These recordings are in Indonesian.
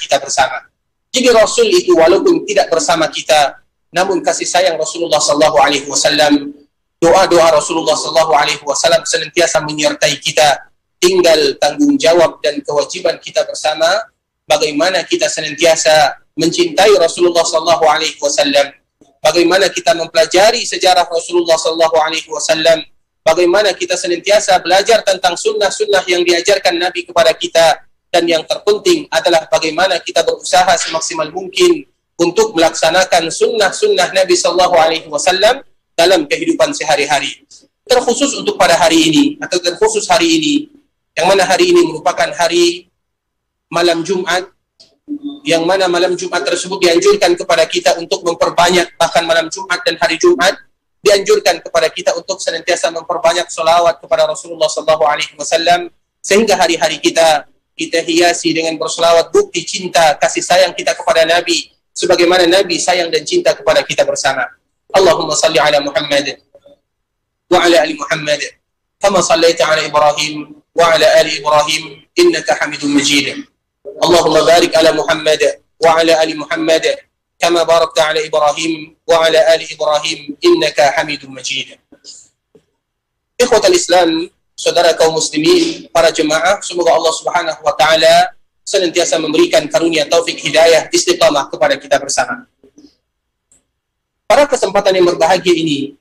kita bersama. Jadi Rasul itu walaupun tidak bersama kita, namun kasih sayang Rasulullah sallallahu alaihi wasallam, doa-doa Rasulullah sallallahu alaihi wasallam senantiasa menyertai kita. Tinggal tanggung jawab dan kewajiban kita bersama, bagaimana kita senantiasa mencintai Rasulullah sallallahu alaihi wasallam, bagaimana kita mempelajari sejarah Rasulullah sallallahu alaihi wasallam, bagaimana kita senantiasa belajar tentang sunnah-sunnah yang diajarkan Nabi kepada kita, dan yang terpenting adalah bagaimana kita berusaha semaksimal mungkin untuk melaksanakan sunnah-sunnah Nabi sallallahu alaihi wasallam dalam kehidupan sehari-hari. Terkhusus untuk pada hari ini, atau terkhusus hari ini, yang mana hari ini merupakan hari malam Jumat, yang mana malam Jumat tersebut dianjurkan kepada kita untuk memperbanyak, bahkan malam Jumat dan hari Jumat dianjurkan kepada kita untuk senantiasa memperbanyak sholawat kepada Rasulullah sallallahu alaihi wasallam, sehingga hari-hari kita hiasi dengan bersolawat, bukti cinta kasih sayang kita kepada Nabi, sebagaimana Nabi sayang dan cinta kepada kita bersama. Allahumma salli ala Muhammad wa ala ali Muhammad kama sallaita ala Ibrahim wa ala ali Ibrahim innaka Hamidum Majid. Allahumma barik ala Muhammad wa ala ali Muhammad kama barakta ala Ibrahim wa ala ali Ibrahim innaka Hamidum Majid. Ikhwatal Islam, saudara kaum muslimin, para jemaah, semoga Allah Subhanahu wa taala senantiasa memberikan karunia taufik hidayah istiqamah kepada kita bersama. Pada kesempatan yang berbahagia ini,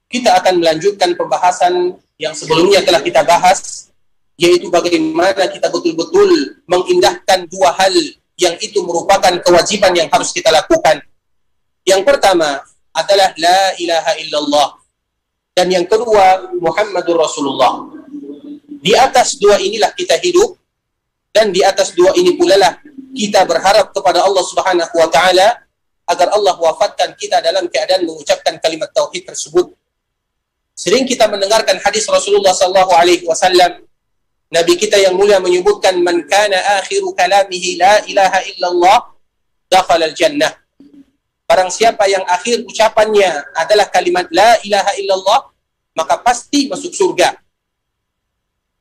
kita akan melanjutkan pembahasan yang sebelumnya telah kita bahas, yaitu bagaimana kita betul-betul mengindahkan dua hal yang itu merupakan kewajiban yang harus kita lakukan. Yang pertama adalah la ilaha illallah, dan yang kedua Muhammadur Rasulullah. Di atas dua inilah kita hidup, dan di atas dua ini pula lah kita berharap kepada Allah Subhanahu wa taala agar Allah wafatkan kita dalam keadaan mengucapkan kalimat tauhid tersebut. Sering kita mendengarkan hadis Rasulullah sallallahu alaihi wasallam, Nabi kita yang mulia menyebutkan, man kana akhiru kalamihi la ilaha illallah dakhala al-jannah. Barang siapa yang akhir ucapannya adalah kalimat la ilaha illallah, maka pasti masuk surga.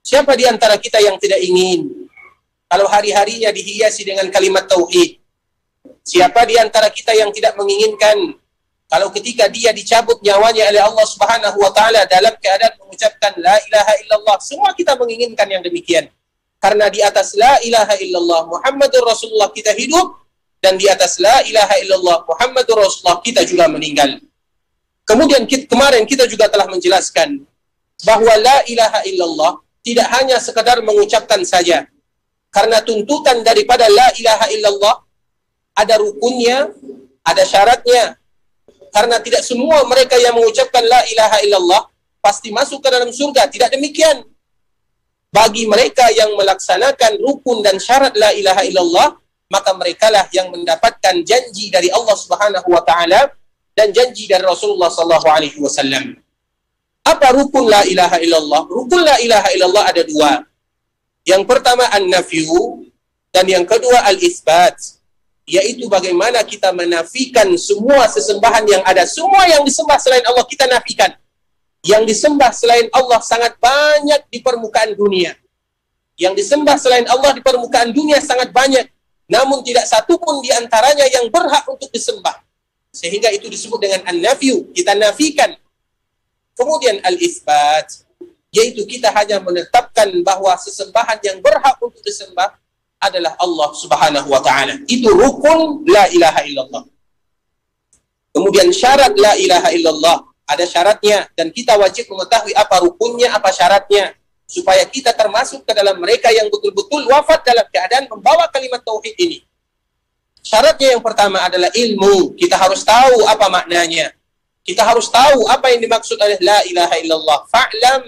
Siapa di antara kita yang tidak ingin kalau hari-harinya dihiasi dengan kalimat tauhid? Siapa di antara kita yang tidak menginginkan kalau ketika dia dicabut nyawanya oleh Allah Subhanahu wa taala dalam keadaan mengucapkan la ilaha illallah? Semua kita menginginkan yang demikian. Karena di atas la ilaha illallah Muhammadur Rasulullah kita hidup, dan di atas la ilaha illallah Muhammadur Rasulullah kita juga meninggal. Kemudian kemarin kita juga telah menjelaskan bahwa la ilaha illallah tidak hanya sekadar mengucapkan saja. Karena tuntutan daripada la ilaha illallah ada rukunnya, ada syaratnya. Karena tidak semua mereka yang mengucapkan la ilaha illallah pasti masuk ke dalam surga. Tidak demikian. Bagi mereka yang melaksanakan rukun dan syarat la ilaha illallah, maka merekalah yang mendapatkan janji dari Allah Subhanahu wa taala dan janji dari Rasulullah sallallahu alaihi wasallam. Apa rukun la ilaha illallah? Rukun la ilaha illallah ada dua. Yang pertama an-nafyu, dan yang kedua al-isbat, yaitu bagaimana kita menafikan semua sesembahan yang ada. Semua yang disembah selain Allah kita nafikan. Yang disembah selain Allah sangat banyak di permukaan dunia. Yang disembah selain Allah di permukaan dunia sangat banyak. Namun tidak satu pun di antaranya yang berhak untuk disembah. Sehingga itu disebut dengan an-nafyu, kita nafikan. Kemudian al-isbat, yaitu kita hanya menetapkan bahwa sesembahan yang berhak untuk disembah adalah Allah Subhanahu wa taala. Itu rukun la ilaha illallah. Kemudian syarat la ilaha illallah, ada syaratnya, dan kita wajib mengetahui apa rukunnya, apa syaratnya, supaya kita termasuk ke dalam mereka yang betul-betul wafat dalam keadaan membawa kalimat tauhid ini. Syaratnya yang pertama adalah ilmu. Kita harus tahu apa maknanya. Kita harus tahu apa yang dimaksud oleh la ilaha illallah. Fa'lam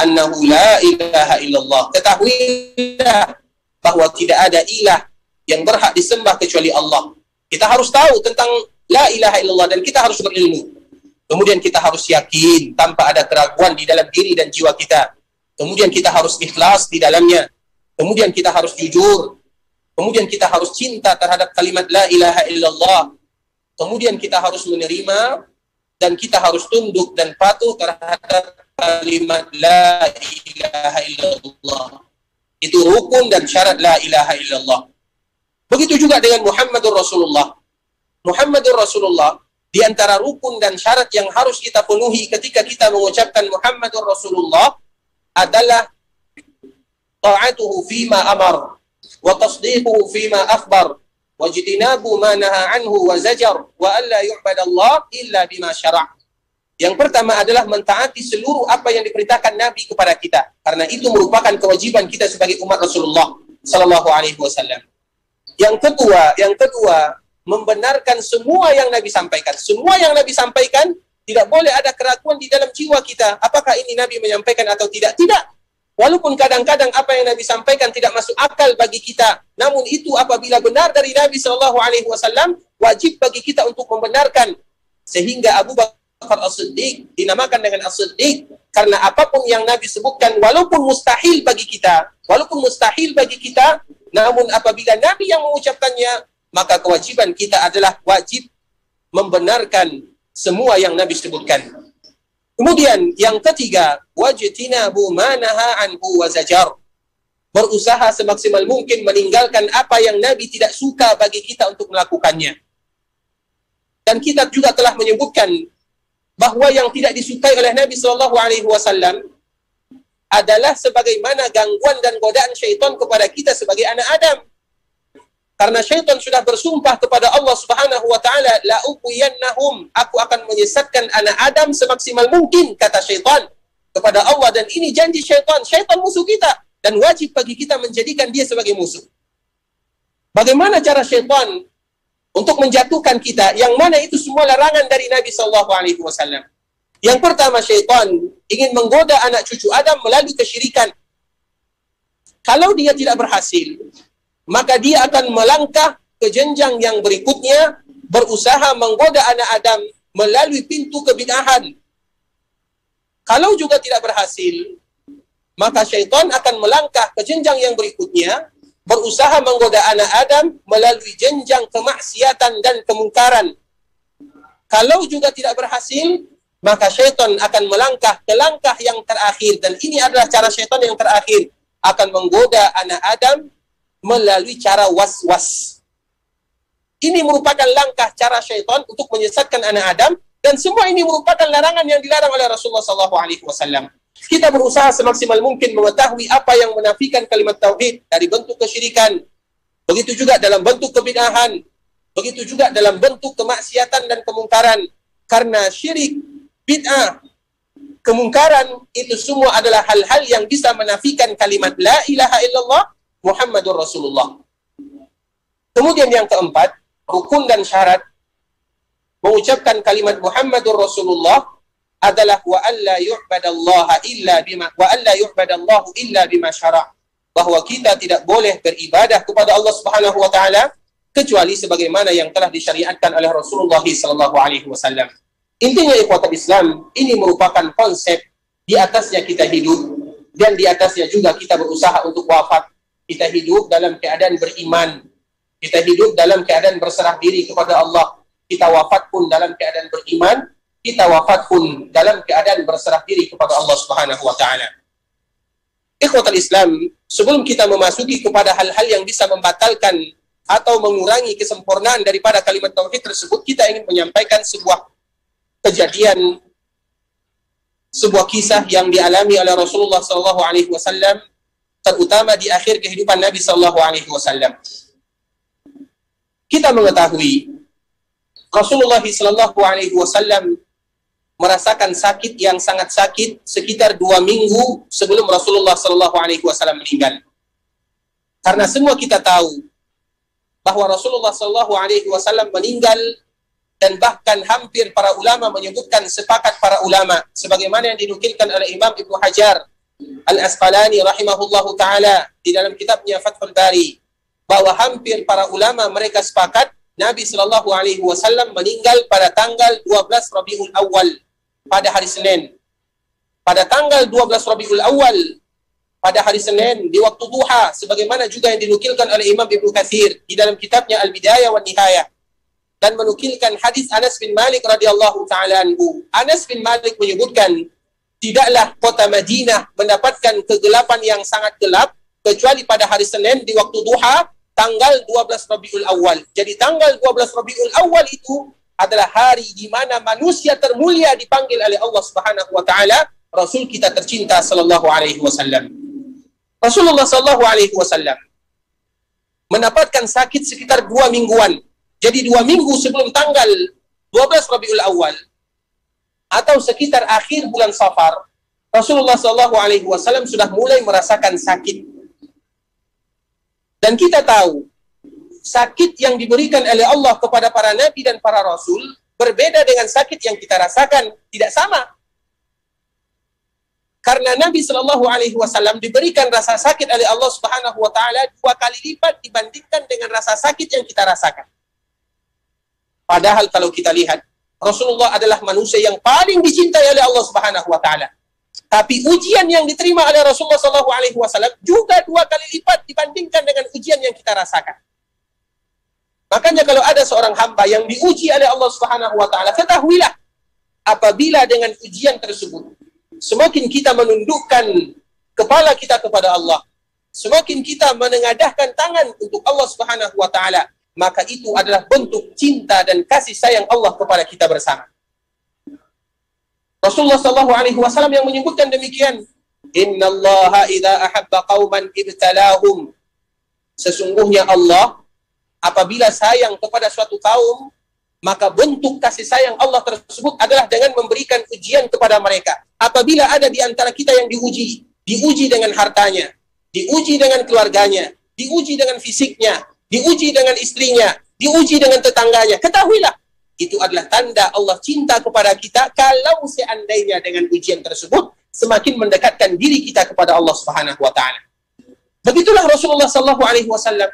annahu la ilaha illallah. Ketahuilah bahwa tidak ada ilah yang berhak disembah kecuali Allah. Kita harus tahu tentang la ilaha illallah dan kita harus berilmu. Kemudian kita harus yakin tanpa ada keraguan di dalam diri dan jiwa kita. Kemudian kita harus ikhlas di dalamnya. Kemudian kita harus jujur. Kemudian kita harus cinta terhadap kalimat la ilaha illallah. Kemudian kita harus menerima dan kita harus tunduk dan patuh terhadap kalimat la ilaha illallah. Itu rukun dan syarat la ilaha illallah. Begitu juga dengan Muhammadur Rasulullah. Muhammadur Rasulullah, di antara rukun dan syarat yang harus kita penuhi ketika kita mengucapkan Muhammadur Rasulullah adalah ta'atuhu fima amar wa tasdiquhu fima akhbar wa jitinabu ma naha anhu wa zajar wa alla yu'badallah illa bima syara'. Yang pertama adalah mentaati seluruh apa yang diperintahkan Nabi kepada kita, karena itu merupakan kewajiban kita sebagai umat Rasulullah sallallahu alaihi wasallam. Yang kedua, membenarkan semua yang Nabi sampaikan. Semua yang Nabi sampaikan, tidak boleh ada keraguan di dalam jiwa kita. Apakah ini Nabi menyampaikan atau tidak? Tidak. Walaupun kadang-kadang apa yang Nabi sampaikan tidak masuk akal bagi kita. Namun itu apabila benar dari Nabi SAW, wajib bagi kita untuk membenarkan. Sehingga Abu Bakar As-Siddiq dinamakan dengan As-Siddiq. Karena apapun yang Nabi sebutkan, walaupun mustahil bagi kita, namun apabila Nabi yang mengucapkannya, maka kewajiban kita adalah wajib membenarkan semua yang Nabi sebutkan. Kemudian yang ketiga, wajtinabu ma naha anhu wa zajar. Berusaha semaksimal mungkin meninggalkan apa yang Nabi tidak suka bagi kita untuk melakukannya. Dan kita juga telah menyebutkan bahwa yang tidak disukai oleh Nabi SAW adalah sebagaimana gangguan dan godaan syaitan kepada kita sebagai anak Adam. Karena syaitan sudah bersumpah kepada Allah Subhanahu wa taala, la uqiyannahum, aku akan menyesatkan anak Adam semaksimal mungkin, kata syaitan kepada Allah. Dan ini janji syaitan. Syaitan musuh kita dan wajib bagi kita menjadikan dia sebagai musuh. Bagaimana cara syaitan untuk menjatuhkan kita? Yang mana itu semua larangan dari Nabi sallallahu alaihi wasallam. Yang pertama, syaitan ingin menggoda anak cucu Adam melalui kesyirikan. Kalau dia tidak berhasil, maka dia akan melangkah ke jenjang yang berikutnya, berusaha menggoda anak Adam melalui pintu kebid'ahan. Kalau juga tidak berhasil, maka syaitan akan melangkah ke jenjang yang berikutnya, berusaha menggoda anak Adam melalui jenjang kemaksiatan dan kemungkaran. Kalau juga tidak berhasil, maka syaitan akan melangkah ke langkah yang terakhir. Dan ini adalah cara syaitan yang terakhir, akan menggoda anak Adam melalui cara was-was. Ini merupakan langkah cara syaitan untuk menyesatkan anak Adam, dan semua ini merupakan larangan yang dilarang oleh Rasulullah SAW. Kita berusaha semaksimal mungkin mengetahui apa yang menafikan kalimat tauhid dari bentuk kesyirikan, begitu juga dalam bentuk kebid'ahan, begitu juga dalam bentuk kemaksiatan dan kemungkaran. Karena syirik, bid'ah, kemungkaran itu semua adalah hal-hal yang bisa menafikan kalimat la ilaha illallah Muhammadur Rasulullah. Kemudian yang keempat, rukun dan syarat mengucapkan kalimat Muhammadur Rasulullah adalah wa alla yu'badallaha illa bima wa alla yu'badallahu illa bima syara'. Bahwa kita tidak boleh beribadah kepada Allah Subhanahu wa taala kecuali sebagaimana yang telah disyariatkan oleh Rasulullah sallallahu alaihi wasallam. Intinya ikhwatul Islam, ini merupakan konsep di atasnya kita hidup, dan di atasnya juga kita berusaha untuk wafat. Kita hidup dalam keadaan beriman, kita hidup dalam keadaan berserah diri kepada Allah. Kita wafat pun dalam keadaan beriman, kita wafat pun dalam keadaan berserah diri kepada Allah Subhanahu wa taala. Ikhwatul Islam, sebelum kita memasuki kepada hal-hal yang bisa membatalkan atau mengurangi kesempurnaan daripada kalimat tauhid tersebut, kita ingin menyampaikan sebuah kejadian, sebuah kisah yang dialami oleh Rasulullah SAW, terutama di akhir kehidupan Nabi SAW. Kita mengetahui Rasulullah SAW merasakan sakit yang sangat sakit sekitar 2 minggu sebelum Rasulullah SAW meninggal. Karena semua kita tahu bahwa Rasulullah SAW meninggal, dan bahkan hampir para ulama menyebutkan, sepakat para ulama, sebagaimana yang dinukilkan oleh Imam Ibnu Hajar Al-Asqalani rahimahullahu ta'ala di dalam kitabnya Fathul Bari, bahwa hampir para ulama mereka sepakat Nabi SAW meninggal pada tanggal 12 Rabiul Awal, pada hari Senin. Pada tanggal 12 Rabiul Awal, pada hari Senin, di waktu duha, sebagaimana juga yang dinukilkan oleh Imam Ibnu Katsir di dalam kitabnya Al-Bidayah wa Nihayah, dan menukilkan hadis Anas bin Malik radhiyallahu ta'ala anhu. Anas bin Malik menyebutkan, tidaklah kota Madinah mendapatkan kegelapan yang sangat gelap kecuali pada hari Senin di waktu duha, tanggal 12 Rabiul Awal. Jadi tanggal 12 Rabiul Awal itu adalah hari di mana manusia termulia dipanggil oleh Allah Subhanahu wa taala, Rasul kita tercinta sallallahu alaihi wasallam. Rasulullah sallallahu alaihi wasallam mendapatkan sakit sekitar 2 mingguan. Jadi 2 minggu sebelum tanggal 12 Rabiul Awal atau sekitar akhir bulan Safar, Rasulullah sallallahu alaihi wasallam sudah mulai merasakan sakit. Dan kita tahu, sakit yang diberikan oleh Allah kepada para nabi dan para rasul berbeda dengan sakit yang kita rasakan, tidak sama. Karena Nabi Shallallahu Alaihi Wasallam diberikan rasa sakit oleh Allah Subhanahu Wa Taala 2 kali lipat dibandingkan dengan rasa sakit yang kita rasakan. Padahal kalau kita lihat, Rasulullah adalah manusia yang paling dicintai oleh Allah Subhanahu Wa Taala. Tapi ujian yang diterima oleh Rasulullah Shallallahu Alaihi Wasallam juga 2 kali lipat dibandingkan dengan ujian yang kita rasakan. Makanya kalau ada seorang hamba yang diuji oleh Allah Subhanahu Wa Taala, ketahuilah apabila dengan ujian tersebut semakin kita menundukkan kepala kita kepada Allah, semakin kita menengadahkan tangan untuk Allah Subhanahu Wa Taala, maka itu adalah bentuk cinta dan kasih sayang Allah kepada kita bersama. Rasulullah sallallahu alaihi wasallam yang menyebutkan demikian, innallaha idza ahabba qauman ibtalahum, sesungguhnya Allah apabila sayang kepada suatu kaum, maka bentuk kasih sayang Allah tersebut adalah dengan memberikan ujian kepada mereka. Apabila ada di antara kita yang diuji dengan hartanya, diuji dengan keluarganya, diuji dengan fisiknya, diuji dengan istrinya, diuji dengan tetangganya, ketahuilah itu adalah tanda Allah cinta kepada kita kalau seandainya dengan ujian tersebut semakin mendekatkan diri kita kepada Allah Subhanahu wa taala. Begitulah Rasulullah sallallahu alaihi wasallam.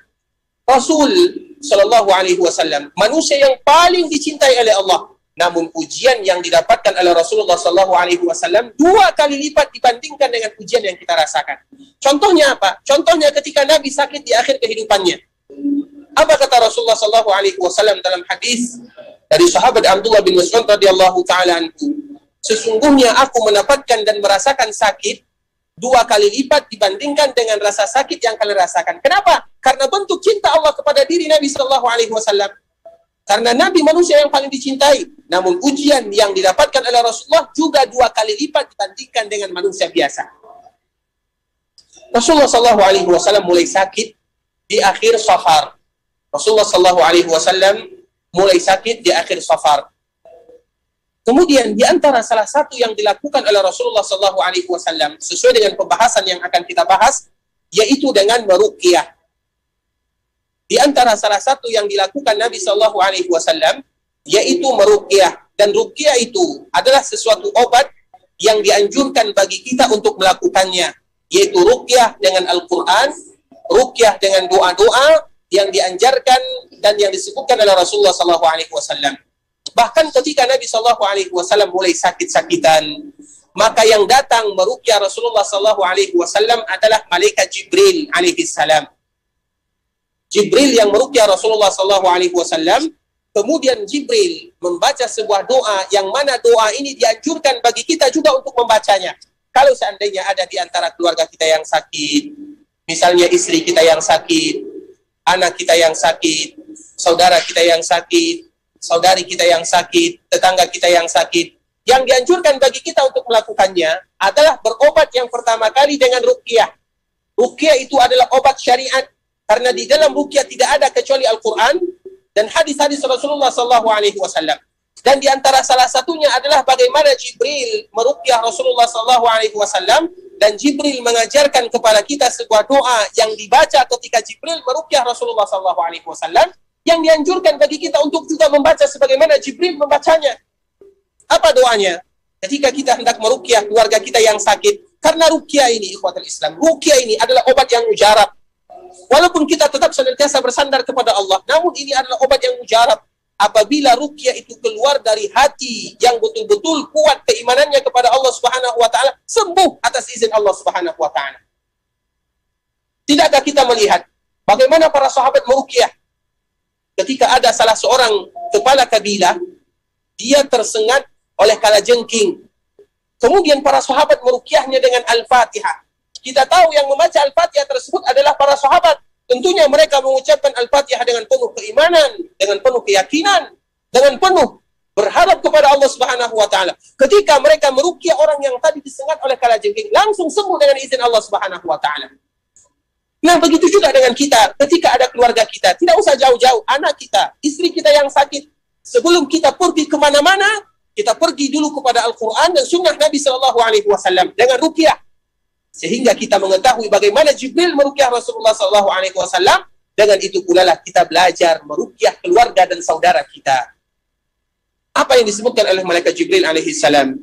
Rasul sallallahu alaihi wasallam manusia yang paling dicintai oleh Allah. Namun ujian yang didapatkan oleh Rasulullah sallallahu alaihi wasallam 2 kali lipat dibandingkan dengan ujian yang kita rasakan. Contohnya apa? Contohnya ketika Nabi sakit di akhir kehidupannya. Apa kata Rasulullah sallallahu alaihi wasallam dalam hadis dari sahabat Abdullah bin Mas'ud radhiyallahu taala anhu, sesungguhnya aku mendapatkan dan merasakan sakit 2 kali lipat dibandingkan dengan rasa sakit yang kalian rasakan. Kenapa? Karena bentuk cinta Allah kepada diri Nabi sallallahu alaihi wasallam. Karena Nabi manusia yang paling dicintai. Namun ujian yang didapatkan oleh Rasulullah juga 2 kali lipat dibandingkan dengan manusia biasa. Rasulullah sallallahu alaihi wasallam mulai sakit di akhir Safar. Rasulullah sallallahu alaihi wasallam mulai sakit di akhir Safar. Kemudian di antara salah satu yang dilakukan oleh Rasulullah sallallahu alaihi wasallam sesuai dengan pembahasan yang akan kita bahas, yaitu dengan meruqyah. Di antara salah satu yang dilakukan Nabi sallallahu alaihi wasallam yaitu meruqyah, dan ruqyah itu adalah sesuatu obat yang dianjurkan bagi kita untuk melakukannya, yaitu ruqyah dengan Al-Qur'an, ruqyah dengan doa-doa yang dianjarkan dan yang disebutkan oleh Rasulullah sallallahu alaihi wasallam. Bahkan ketika Nabi sallallahu alaihi wasallam mulai sakit-sakitan, maka yang datang meruqyah Rasulullah sallallahu alaihi wasallam adalah malaikat Jibril alaihi salam. Jibril yang meruqyah Rasulullah sallallahu alaihi wasallam, kemudian Jibril membaca sebuah doa yang mana doa ini dianjurkan bagi kita juga untuk membacanya. Kalau seandainya ada di antara keluarga kita yang sakit, misalnya istri kita yang sakit, anak kita yang sakit, saudara kita yang sakit, saudari kita yang sakit, tetangga kita yang sakit, yang dianjurkan bagi kita untuk melakukannya adalah berobat yang pertama kali dengan ruqyah. Ruqyah itu adalah obat syariat, karena di dalam ruqyah tidak ada kecuali Al-Quran dan hadis-hadis Rasulullah SAW. Dan di antara salah satunya adalah bagaimana Jibril meruqyah Rasulullah SAW, dan Jibril mengajarkan kepada kita sebuah doa yang dibaca ketika Jibril meruqyah Rasulullah SAW, yang dianjurkan bagi kita untuk juga membaca sebagaimana Jibril membacanya. Apa doanya? Ketika kita hendak meruqyah keluarga kita yang sakit, karena ruqyah ini, ikhwatul Islam, ruqyah ini adalah obat yang mujarab. Walaupun kita tetap senantiasa bersandar kepada Allah, namun ini adalah obat yang mujarab. Apabila ruqyah itu keluar dari hati yang betul-betul kuat keimanannya kepada Allah Subhanahu wa taala, sembuh atas izin Allah Subhanahu wa taala. Tidakkah kita melihat bagaimana para sahabat meruqyah? Ketika ada salah seorang kepala kabilah, dia tersengat oleh kalajengking. Kemudian para sahabat meruqyahnya dengan Al-Fatihah. Kita tahu yang membaca Al-Fatihah tersebut adalah para sahabat. Tentunya mereka mengucapkan Al-Fatihah dengan penuh keimanan, dengan penuh keyakinan, dengan penuh berharap kepada Allah Subhanahu wa taala. Ketika mereka meruqyah orang yang tadi disengat oleh kalajengking, langsung sembuh dengan izin Allah Subhanahu wa taala. Nah, begitu juga dengan kita. Ketika ada keluarga kita, tidak usah jauh-jauh, anak kita, istri kita yang sakit, sebelum kita pergi kemana-mana, kita pergi dulu kepada Al-Quran dan sunnah Nabi SAW dengan ruqyah. Sehingga kita mengetahui bagaimana Jibril meruqyah Rasulullah SAW. Dengan itu pula lah kita belajar meruqyah keluarga dan saudara kita. Apa yang disebutkan oleh malaikat Jibril alaihi salam?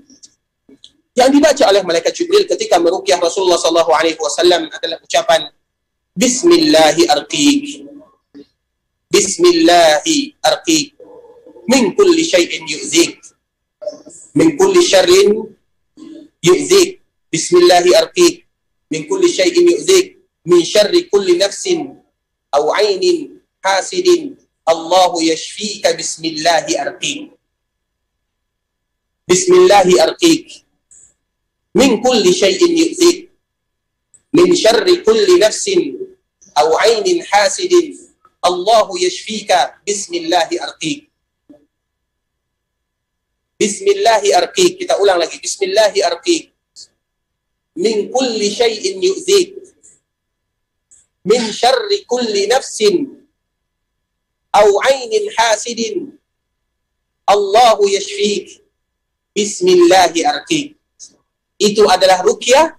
Yang dibaca oleh malaikat Jibril ketika meruqyah Rasulullah SAW adalah ucapan Bismillahi arqiq. Bismillahi arqiq. Min kulli syai'in yu'zik. Min kulli syarrin yu'zik. Bismillahi arqiq. Min kulli syai'in yu'zik. Min syarri kulli nafsin aw 'ainin hasidin. Allahu yashfika bismillahi arqiq. Bismillahi arqiq. Min kulli syai'in yu'zik. Min syarri kulli nafsin aw 'ainin hasidin. Allahu yashfika bismillahi arqiq. Bismillahi arqiq. Kita ulang lagi. Bismillahi arqiq. Min kulli syai'in yu'zik. Min syarri kulli nafsin aw 'ainin hasidin. Allahu yashfik. Bismillahi arqiq. Itu adalah ruqyah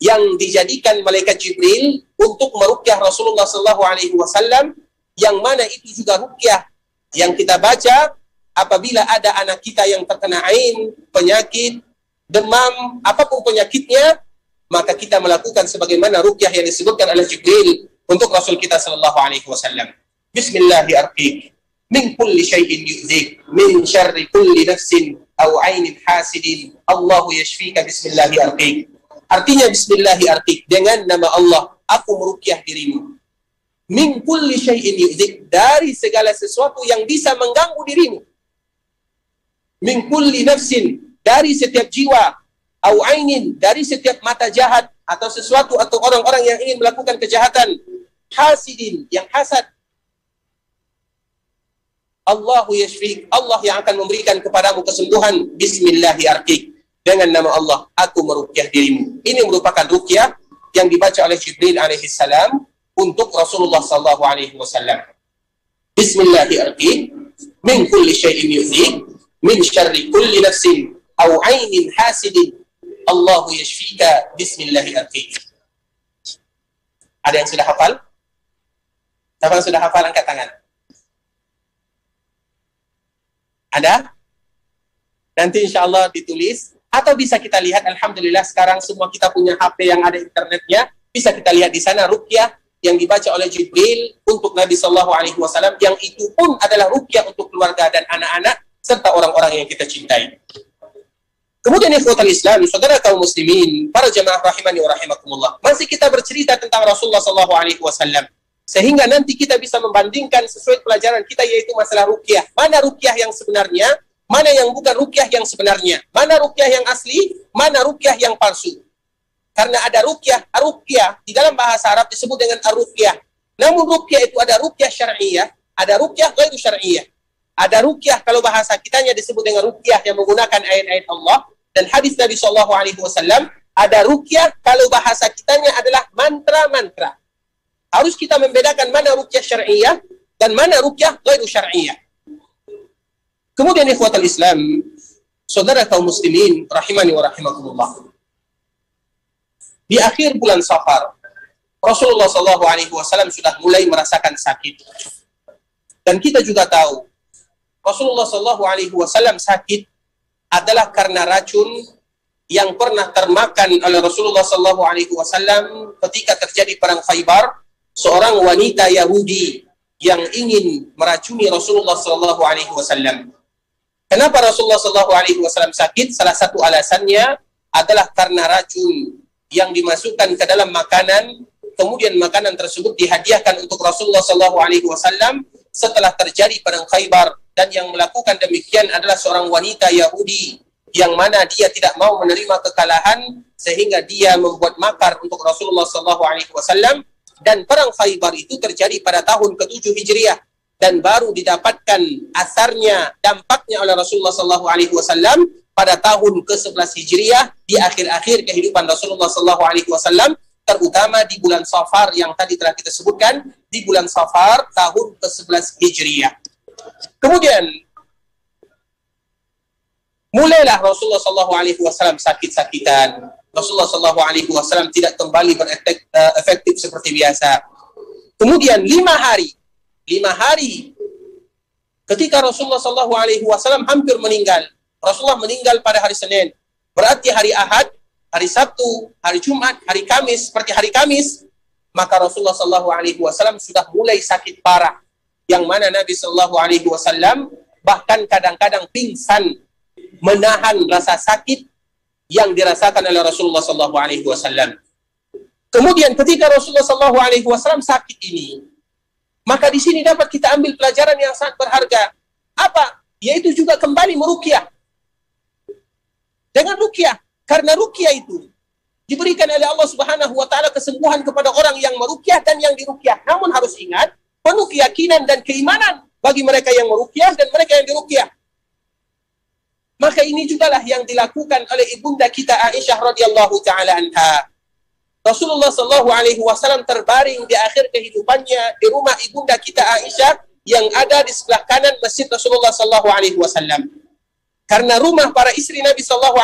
yang dijadikan malaikat Jibril untuk meruqyah Rasulullah SAW, yang mana itu juga ruqyah yang kita baca apabila ada anak kita yang terkena ain, penyakit, demam, apapun penyakitnya, maka kita melakukan sebagaimana ruqyah yang disebutkan oleh Jibril untuk Rasul kita SAW. Bismillahi arqiq. Min kulli syai'in yu'zik. Min syarri kulli nafsin aw 'ainin hasidin. Allahu yashfika bismillahi arqiq. Artinya Bismillahi arqiq, dengan nama Allah aku meruqyah dirimu. Min kulli syai'in yu'zik, dari segala sesuatu yang bisa mengganggu dirimu. Min kulli nafsin, dari setiap jiwa. Aw 'ainin, dari setiap mata jahat atau sesuatu atau orang-orang yang ingin melakukan kejahatan. Hasidin, yang hasad. Allahu yashfik, Allah yang akan memberikan kepadamu kesembuhan. Bismillahi arqiq, dengan nama Allah aku meruqyah dirimu. Ini merupakan ruqyah yang dibaca oleh Jibril alaihi salam untuk Rasulullah sallallahu alaihi wasallam. Bismillahi arqiq. Min kulli syai'in yu'zik. Min syarri kulli nafsin aw 'ainin hasidin. Allahu yashfika. Bismillahi arqiq. Ada yang sudah hafal? Siapa yang sudah hafal angkat tangan? Ada? Nanti insya Allah ditulis. Atau bisa kita lihat, alhamdulillah sekarang semua kita punya HP yang ada internetnya. Bisa kita lihat di sana ruqyah yang dibaca oleh Jibril untuk Nabi SAW, yang itu pun adalah ruqyah untuk keluarga dan anak-anak serta orang-orang yang kita cintai. Kemudian ikhwatal Islam, saudara kaum muslimin, para jemaah rahimani wa rahimakumullah. Masih kita bercerita tentang Rasulullah SAW. Sehingga nanti kita bisa membandingkan sesuai pelajaran kita, yaitu masalah ruqyah. Mana ruqyah yang sebenarnya, mana yang bukan ruqyah yang sebenarnya, mana ruqyah yang asli, mana ruqyah yang palsu. Karena ada ruqyah, ruqyah di dalam bahasa Arab disebut dengan ar-ruqyah. Namun ruqyah itu ada ruqyah syar'iyah, ada ruqyah ghairu syar'iyah. Ada ruqyah kalau bahasa kitanya disebut dengan ruqyah yang menggunakan ayat-ayat Allah dan hadis Nabi SAW. Ada ruqyah kalau bahasa kitanya adalah mantra-mantra. Harus kita membedakan mana ruqyah syar'iyah dan mana ruqyah ghairu syar'iyah. Kemudian ikhwatal Islam, saudara kaum muslimin rahimani wa rahimakumullah. Di akhir bulan Safar, Rasulullah SAW sudah mulai merasakan sakit. Dan kita juga tahu, Rasulullah SAW sakit adalah karena racun yang pernah termakan oleh Rasulullah SAW ketika terjadi perang Khaybar. Seorang wanita Yahudi yang ingin meracuni Rasulullah SAW. Kenapa Rasulullah SAW sakit? Salah satu alasannya adalah karena racun yang dimasukkan ke dalam makanan, kemudian makanan tersebut dihadiahkan untuk Rasulullah SAW setelah terjadi perang Khaybar, dan yang melakukan demikian adalah seorang wanita Yahudi yang mana dia tidak mau menerima kekalahan, sehingga dia membuat makar untuk Rasulullah SAW Dan perang Khaybar itu terjadi pada tahun ke-7 Hijriah dan baru didapatkan asarnya, dampaknya oleh Rasulullah SAW pada tahun ke-11 Hijriah di akhir-akhir kehidupan Rasulullah SAW, terutama di bulan Safar yang tadi telah kita sebutkan, di bulan Safar tahun ke-11 Hijriah. Kemudian mulailah Rasulullah SAW sakit-sakitan. Rasulullah SAW tidak kembali berefektif seperti biasa. Kemudian 5 hari ketika Rasulullah SAW hampir meninggal. Rasulullah meninggal pada hari Senin. Berarti hari Ahad, hari Sabtu, hari Jumat, hari Kamis, seperti hari Kamis, maka Rasulullah SAW sudah mulai sakit parah. Yang mana Nabi SAW bahkan kadang-kadang pingsan menahan rasa sakit yang dirasakan oleh Rasulullah SAW. Kemudian ketika Rasulullah SAW sakit ini, maka di sini dapat kita ambil pelajaran yang sangat berharga. Apa? Yaitu juga kembali meruqyah. Dengan ruqyah, karena ruqyah itu diberikan oleh Allah Subhanahu wa taala kesembuhan kepada orang yang meruqyah dan yang diruqyah. Namun harus ingat, penuh keyakinan dan keimanan bagi mereka yang meruqyah dan mereka yang diruqyah. Maka ini jugalah yang dilakukan oleh ibunda kita Aisyah radhiyallahu taala anha. Rasulullah SAW terbaring di akhir kehidupannya di rumah ibunda kita Aisyah yang ada di sebelah kanan masjid Rasulullah SAW. Karena rumah para istri Nabi SAW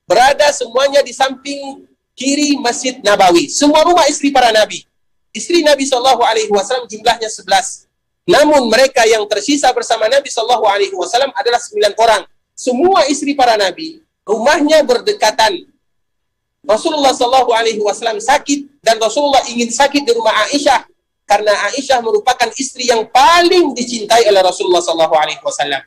berada semuanya di samping kiri Masjid Nabawi. Semua rumah istri para Nabi. Istri Nabi SAW jumlahnya 11. Namun mereka yang tersisa bersama Nabi SAW adalah 9 orang. Semua istri para Nabi, rumahnya berdekatan. Rasulullah SAW sakit dan Rasulullah ingin sakit di rumah Aisyah karena Aisyah merupakan istri yang paling dicintai oleh Rasulullah SAW.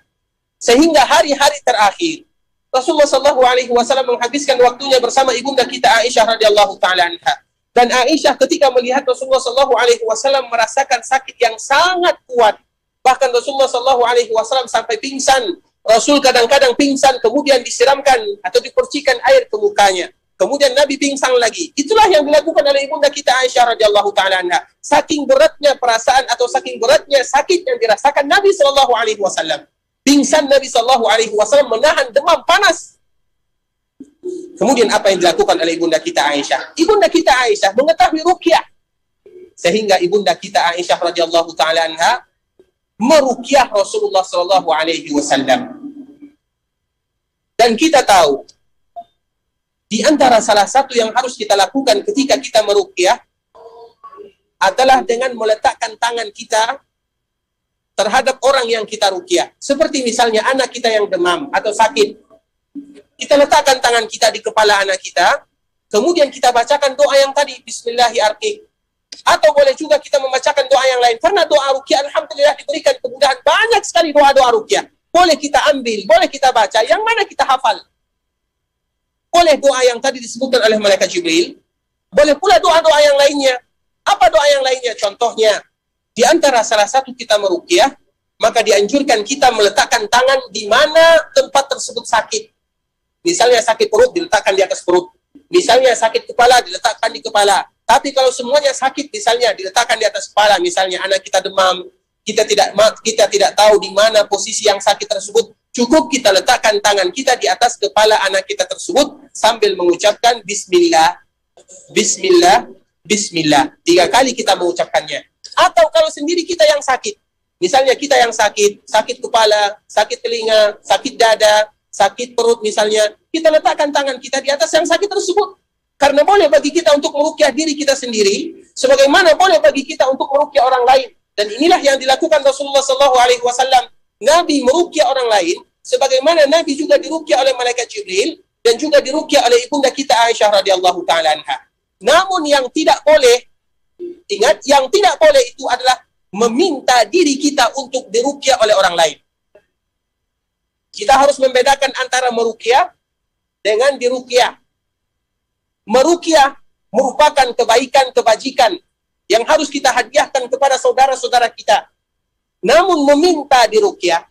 Sehingga hari-hari terakhir Rasulullah SAW menghabiskan waktunya bersama ibunda kita Aisyah radhiyallahu taala anha. Dan Aisyah ketika melihat Rasulullah SAW merasakan sakit yang sangat kuat. Bahkan Rasulullah SAW sampai pingsan. Rasul kadang-kadang pingsan, kemudian disiramkan atau dipercikan air ke mukanya. Kemudian Nabi pingsan lagi. Itulah yang dilakukan oleh ibunda kita Aisyah radhiyallahu taala anha. Saking beratnya perasaan atau saking beratnya sakit yang dirasakan Nabi SAW. Pingsan Nabi SAW menahan demam panas. Kemudian apa yang dilakukan oleh ibunda kita Aisyah? Ibunda kita Aisyah mengetahui ruqyah. Sehingga ibunda kita Aisyah radhiyallahu taala anha meruqyah Rasulullah SAW. Dan kita tahu di antara salah satu yang harus kita lakukan ketika kita meruqyah adalah dengan meletakkan tangan kita terhadap orang yang kita ruqyah. Seperti misalnya anak kita yang demam atau sakit. Kita letakkan tangan kita di kepala anak kita, kemudian kita bacakan doa yang tadi, Bismillahirrahmanirrahim. Atau boleh juga kita membacakan doa yang lain. Karena doa ruqyah, alhamdulillah diberikan kemudahan. Banyak sekali doa-doa ruqyah. Boleh kita ambil, boleh kita baca. Yang mana kita hafal. Boleh doa yang tadi disebutkan oleh Malaikat Jibril. Boleh pula doa-doa yang lainnya. Apa doa yang lainnya? Contohnya, di antara salah satu kita meruqyah, maka dianjurkan kita meletakkan tangan di mana tempat tersebut sakit. Misalnya sakit perut, diletakkan di atas perut. Misalnya sakit kepala, diletakkan di kepala. Tapi kalau semuanya sakit, misalnya diletakkan di atas kepala. Misalnya anak kita demam, kita tidak tahu di mana posisi yang sakit tersebut. Cukup kita letakkan tangan kita di atas kepala anak kita tersebut sambil mengucapkan Bismillah, Bismillah, Bismillah. 3 kali kita mengucapkannya. Atau kalau sendiri kita yang sakit. Misalnya kita yang sakit, sakit kepala, sakit telinga, sakit dada, sakit perut misalnya, kita letakkan tangan kita di atas yang sakit tersebut. Karena boleh bagi kita untuk meruqyah diri kita sendiri, sebagaimana boleh bagi kita untuk meruqyah orang lain. Dan inilah yang dilakukan Rasulullah SAW. Nabi meruqyah orang lain, sebagaimana Nabi juga diruqyah oleh Malaikat Jibril, dan juga diruqyah oleh ibunda kita Aisyah radhiyallahu taala anha. Namun yang tidak boleh, ingat, yang tidak boleh itu adalah meminta diri kita untuk diruqyah oleh orang lain. Kita harus membedakan antara meruqyah dengan diruqyah. Meruqyah merupakan kebaikan, kebajikan yang harus kita hadiahkan kepada saudara-saudara kita. Namun meminta diruqyah,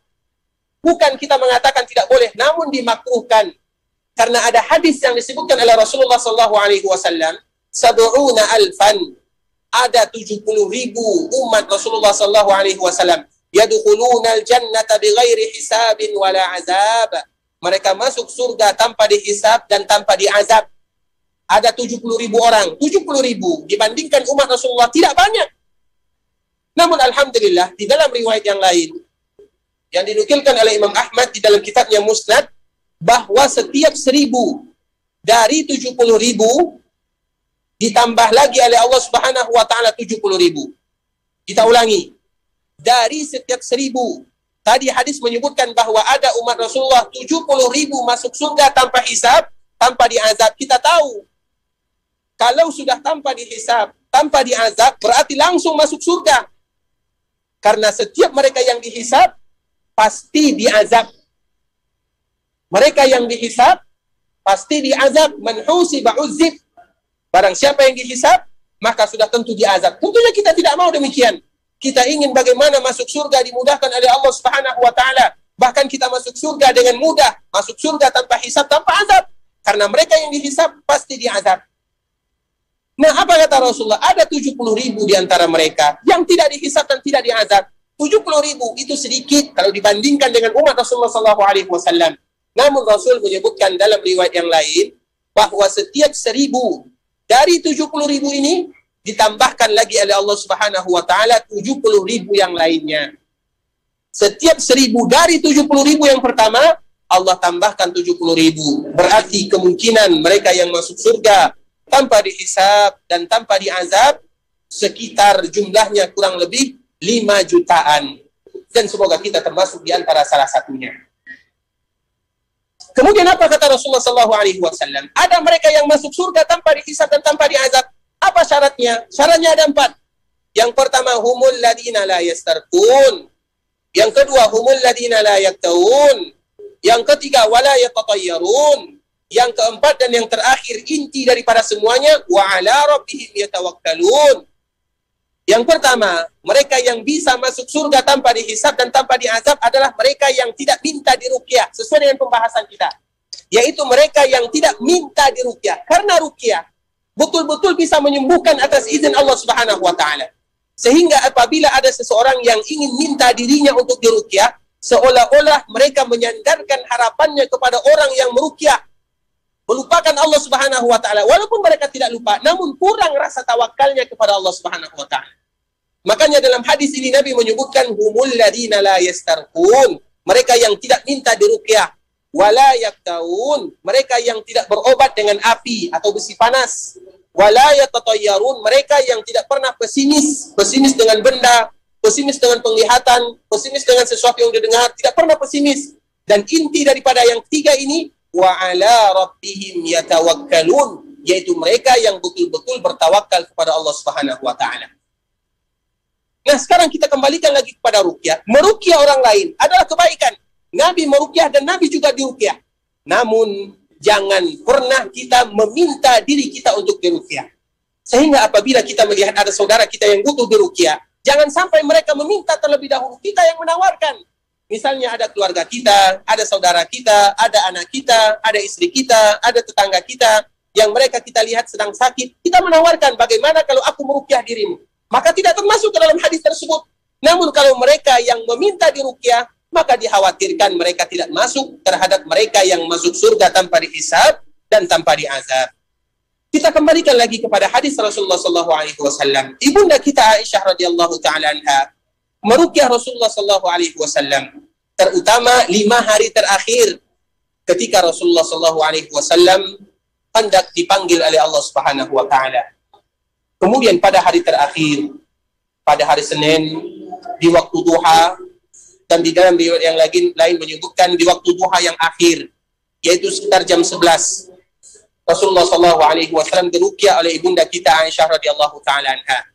bukan kita mengatakan tidak boleh, namun dimakruhkan. Karena ada hadis yang disebutkan oleh Rasulullah SAW, 70,000 ada 70.000 umat Rasulullah sallallahu alaihi wasallam yadkhulunal jannata bighairi hisabin wala azab. Mereka masuk surga tanpa dihisab dan tanpa diazab. Ada 70.000 orang, 70.000 dibandingkan umat Rasulullah tidak banyak. Namun alhamdulillah di dalam riwayat yang lain yang dinukilkan oleh Imam Ahmad di dalam kitabnya Musnad, bahwa setiap 1.000 dari 70.000 ditambah lagi oleh Allah Subhanahu wa taala 70.000. Kita ulangi. Dari setiap 1.000. Tadi hadis menyebutkan bahwa ada umat Rasulullah 70.000 masuk surga tanpa hisab, tanpa diazab. Kita tahu kalau sudah tanpa dihisab, tanpa diazab, berarti langsung masuk surga. Karena setiap mereka yang dihisab pasti diazab. Mereka yang dihisab pasti diazab. Man husiba uzib. Barang siapa yang dihisab, maka sudah tentu diazab. Tentunya kita tidak mau demikian. Kita ingin bagaimana masuk surga dimudahkan oleh Allah Subhanahu wa taala. Bahkan kita masuk surga dengan mudah, masuk surga tanpa hisab, tanpa azab. Karena mereka yang dihisab pasti diazab. Nah, apa kata Rasulullah? Ada 70.000 di antara mereka yang tidak dihisab dan tidak diazab. 70.000 itu sedikit kalau dibandingkan dengan umat Rasulullah SAW. Namun Rasul menyebutkan dalam riwayat yang lain bahwa setiap 1.000 dari 70.000 ini ditambahkan lagi oleh Allah Subhanahu wa taala 70.000 yang lainnya. Setiap 1.000 dari 70.000 yang pertama, Allah tambahkan 70.000. Berarti kemungkinan mereka yang masuk surga tanpa dihisab dan tanpa diazab sekitar jumlahnya kurang lebih 5 jutaan. Dan semoga kita termasuk di antara salah satunya. Kemudian apa kata Rasulullah SAW? Ada mereka yang masuk surga tanpa dihisab dan tanpa diazab. Apa syaratnya? Syaratnya ada 4. Yang pertama, humul ladina la yastarqun. Yang kedua, humul ladina la yaktawun. Yang ketiga, wala yatatayyarun. Yang keempat dan yang terakhir, inti daripada semuanya, wa ala rabbihim yatawakkalun. Yang pertama, mereka yang bisa masuk surga tanpa dihisab dan tanpa diazab adalah mereka yang tidak minta diruqyah, sesuai dengan pembahasan kita. Yaitu mereka yang tidak minta diruqyah. Karena ruqyah betul-betul bisa menyembuhkan atas izin Allah Subhanahu wa taala. Sehingga apabila ada seseorang yang ingin minta dirinya untuk diruqyah, seolah-olah mereka menyandarkan harapannya kepada orang yang meruqyah, melupakan Allah Subhanahu wa taala. Walaupun mereka tidak lupa, namun kurang rasa tawakalnya kepada Allah Subhanahu wa taala. Makanya dalam hadis ini Nabi menyebutkan humul ladina la yastarqun, mereka yang tidak minta diruqyah, wala yaktaun, mereka yang tidak berobat dengan api atau besi panas, wala yatatayyarun, mereka yang tidak pernah pesimis dengan benda, pesimis dengan penglihatan, pesimis dengan sesuatu yang didengar, tidak pernah pesimis. Dan inti daripada yang ketiga ini, wa ala rabbihim yatawakkalun, yaitu mereka yang betul-betul bertawakal kepada Allah Subhanahu wa taala. Nah, sekarang kita kembalikan lagi kepada ruqyah. Meruqyah orang lain adalah kebaikan. Nabi meruqyah dan Nabi juga diruqyah. Namun jangan pernah kita meminta diri kita untuk diruqyah. Sehingga apabila kita melihat ada saudara kita yang butuh diruqyah, jangan sampai mereka meminta terlebih dahulu, kita yang menawarkan. Misalnya ada keluarga kita, ada saudara kita, ada anak kita, ada istri kita, ada tetangga kita, yang mereka kita lihat sedang sakit, kita menawarkan, bagaimana kalau aku meruqyah dirimu? Maka tidak termasuk ke dalam hadis tersebut. Namun kalau mereka yang meminta diruqyah, maka dikhawatirkan mereka tidak masuk terhadap mereka yang masuk surga tanpa dihisab dan tanpa diazab. Kita kembalikan lagi kepada hadis Rasulullah SAW. Ibunda kita Aisyah radhiyallahu taala anha meruqyah Rasulullah SAW, terutama 5 hari terakhir ketika Rasulullah SAW hendak dipanggil oleh Allah Subhanahu wa taala. Kemudian pada hari terakhir, pada hari Senin, di waktu duha, dan di dalam riwayat yang lain menyebutkan di waktu duha yang akhir, yaitu sekitar jam 11, Rasulullah SAW diruqyah oleh ibunda kita Aisyah radhiyallahu taala anha.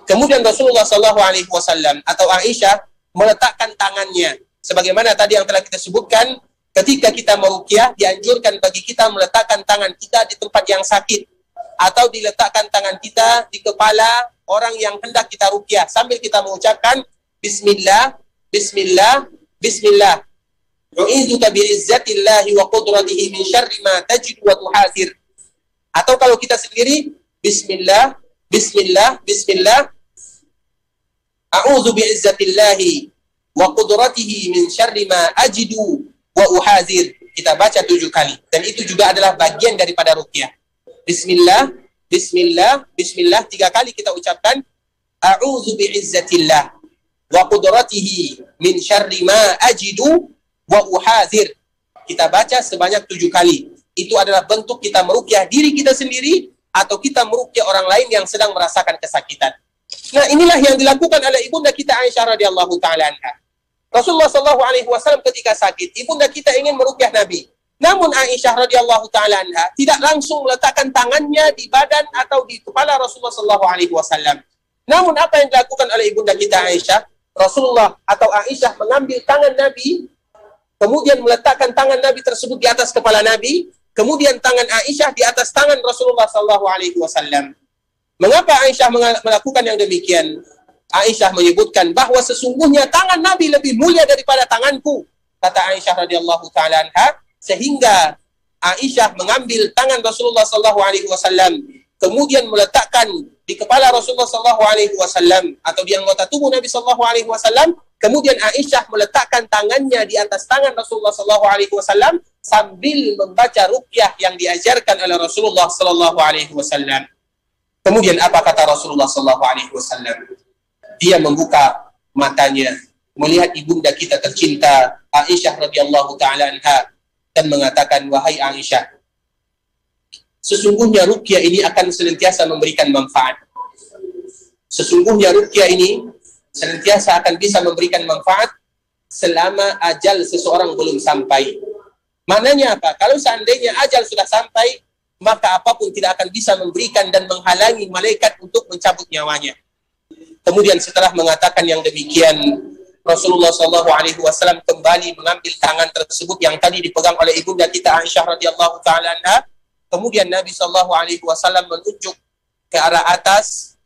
Kemudian Rasulullah SAW atau Aisyah meletakkan tangannya, sebagaimana tadi yang telah kita sebutkan, ketika kita meruqyah dianjurkan bagi kita meletakkan tangan kita di tempat yang sakit, atau diletakkan tangan kita di kepala orang yang hendak kita ruqyah sambil kita mengucapkan Bismillah, Bismillah, Bismillah. U'idzuka bi'izzatillahi wa qudratihi min syarri ma tajid wa tuhasir. Atau kalau kita sendiri, Bismillah, Bismillah, bismillah. A'udzu bi'izzatillahi wa qudratihi min syarri ma ajidu wa uhadzir. Kita baca 7 kali. Dan itu juga adalah bagian daripada ruqyah. Bismillah, bismillah, bismillah 3 kali kita ucapkan. A'udzu bi'izzatillah wa qudratihi min syarri ma ajidu wa uhadzir. Kita baca sebanyak 7 kali. Itu adalah bentuk kita meruqyah diri kita sendiri atau kita meruqyah orang lain yang sedang merasakan kesakitan. Nah, inilah yang dilakukan oleh ibunda kita Aisyah radhiyallahu taala anha. Rasulullah sallallahu alaihi wasallam ketika sakit, ibunda kita ingin meruqyah Nabi. Namun Aisyah radhiyallahu taala anha tidak langsung meletakkan tangannya di badan atau di kepala Rasulullah sallallahu alaihi wasallam. Namun apa yang dilakukan oleh ibunda kita Aisyah? Rasulullah atau Aisyah mengambil tangan Nabi, kemudian meletakkan tangan Nabi tersebut di atas kepala Nabi, kemudian tangan Aisyah di atas tangan Rasulullah sallallahu alaihi wasallam. Mengapa Aisyah melakukan yang demikian? Aisyah menyebutkan bahwa sesungguhnya tangan Nabi lebih mulia daripada tanganku, kata Aisyah radhiyallahu taala anha, sehingga Aisyah mengambil tangan Rasulullah sallallahu alaihi wasallam kemudian meletakkan di kepala Rasulullah sallallahu alaihi wasallam atau di anggota tubuh Nabi sallallahu alaihi wasallam, kemudian Aisyah meletakkan tangannya di atas tangan Rasulullah sallallahu alaihi wasallam sambil membaca ruqyah yang diajarkan oleh Rasulullah sallallahu alaihi wasallam. Kemudian apa kata Rasulullah sallallahu alaihi wasallam? Dia membuka matanya melihat ibunda kita tercinta Aisyah radhiyallahu taala anha dan mengatakan, wahai Aisyah, sesungguhnya ruqyah ini akan senantiasa memberikan manfaat. Sesungguhnya ruqyah ini senantiasa akan bisa memberikan manfaat selama ajal seseorang belum sampai. Maknanya apa? Kalau seandainya ajal sudah sampai, maka apapun tidak akan bisa memberikan dan menghalangi malaikat untuk mencabut nyawanya. Kemudian setelah mengatakan yang demikian, Rasulullah SAW kembali mengambil tangan tersebut yang tadi dipegang oleh ibunda kita Aisyah radhiyallahu taala anha. Kemudian Nabi SAW menunjuk ke arah atas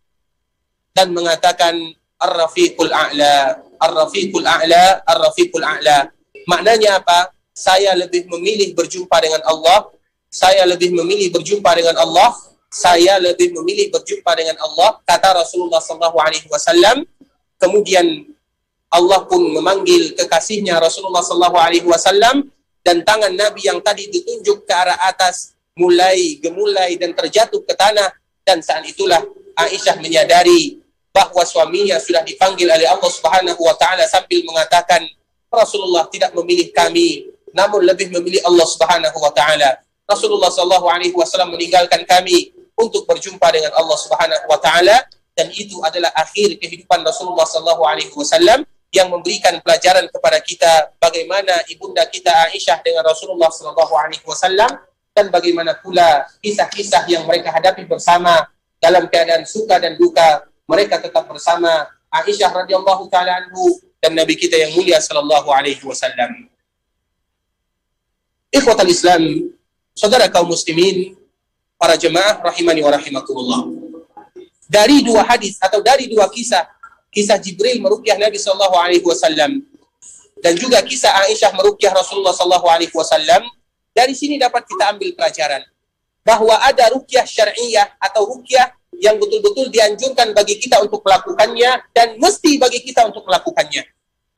dan mengatakan Ar-Rafiqul A'la, Ar-Rafiqul A'la, Ar-Rafiqul A'la. Maknanya apa? Saya lebih memilih berjumpa dengan Allah. Saya lebih memilih berjumpa dengan Allah. Saya lebih memilih berjumpa dengan Allah, kata Rasulullah SAW. Kemudian Allah pun memanggil kekasihnya Rasulullah SAW dan tangan Nabi yang tadi ditunjuk ke arah atas mulai gemulai dan terjatuh ke tanah. Dan saat itulah Aisyah menyadari bahwa suaminya sudah dipanggil oleh Allah Subhanahu wa taala sambil mengatakan, Rasulullah tidak memilih kami, namun lebih memilih Allah Subhanahu wa taala. Rasulullah SAW meninggalkan kami untuk berjumpa dengan Allah Subhanahu wa taala, dan itu adalah akhir kehidupan Rasulullah SAW yang memberikan pelajaran kepada kita bagaimana ibunda kita Aisyah dengan Rasulullah SAW dan bagaimana pula kisah-kisah yang mereka hadapi bersama dalam keadaan suka dan duka. Mereka tetap bersama Aisyah radhiyallahu taala anhu dan Nabi kita yang mulia sallallahu alaihi wasallam. Ikhwatal Islam, saudara kaum muslimin, para jemaah rahimani wa rahimakumullah. Dari 2 hadis atau dari 2 kisah, kisah Jibril meruqyah Nabi sallallahu alaihi wasallam dan juga kisah Aisyah meruqyah Rasulullah sallallahu alaihi wasallam, dari sini dapat kita ambil pelajaran bahwa ada ruqyah syar'iyyah atau ruqyah yang betul-betul dianjurkan bagi kita untuk melakukannya dan mesti bagi kita untuk melakukannya.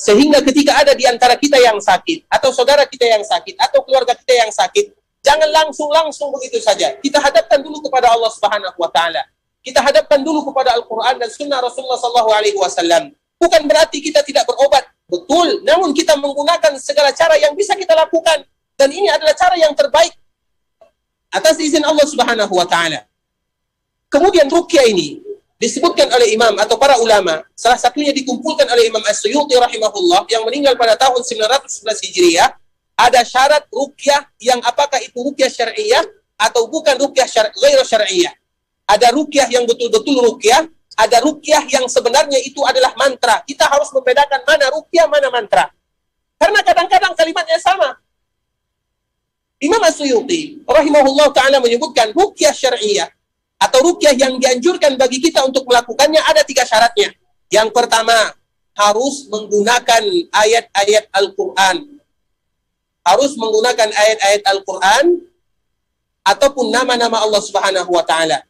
Sehingga ketika ada di antara kita yang sakit atau saudara kita yang sakit atau keluarga kita yang sakit, jangan langsung begitu saja. Kita hadapkan dulu kepada Allah Subhanahu wa taala. Kita hadapkan dulu kepada Al-Qur'an dan sunnah Rasulullah sallallahu alaihi wasallam. Bukan berarti kita tidak berobat, betul, namun kita menggunakan segala cara yang bisa kita lakukan dan ini adalah cara yang terbaik atas izin Allah Subhanahu wa taala. Kemudian ruqyah ini disebutkan oleh imam atau para ulama, salah satunya dikumpulkan oleh Imam As-Suyuti rahimahullah yang meninggal pada tahun 911 Hijriah. Ada syarat ruqyah yang apakah itu ruqyah syar'iyyah atau bukan ruqyah ghairu syar'iyyah. Ada ruqyah yang betul-betul ruqyah, ada ruqyah yang sebenarnya itu adalah mantra. Kita harus membedakan mana ruqyah, mana mantra. Karena kadang-kadang kalimatnya sama. Imam As-Suyuti rahimahullah ta'ala menyebutkan ruqyah syar'iyyah atau ruqyah yang dianjurkan bagi kita untuk melakukannya ada 3 syaratnya. Yang pertama, harus menggunakan ayat-ayat Al-Quran. Harus menggunakan ayat-ayat Al-Quran ataupun nama-nama Allah Subhanahu wa taala.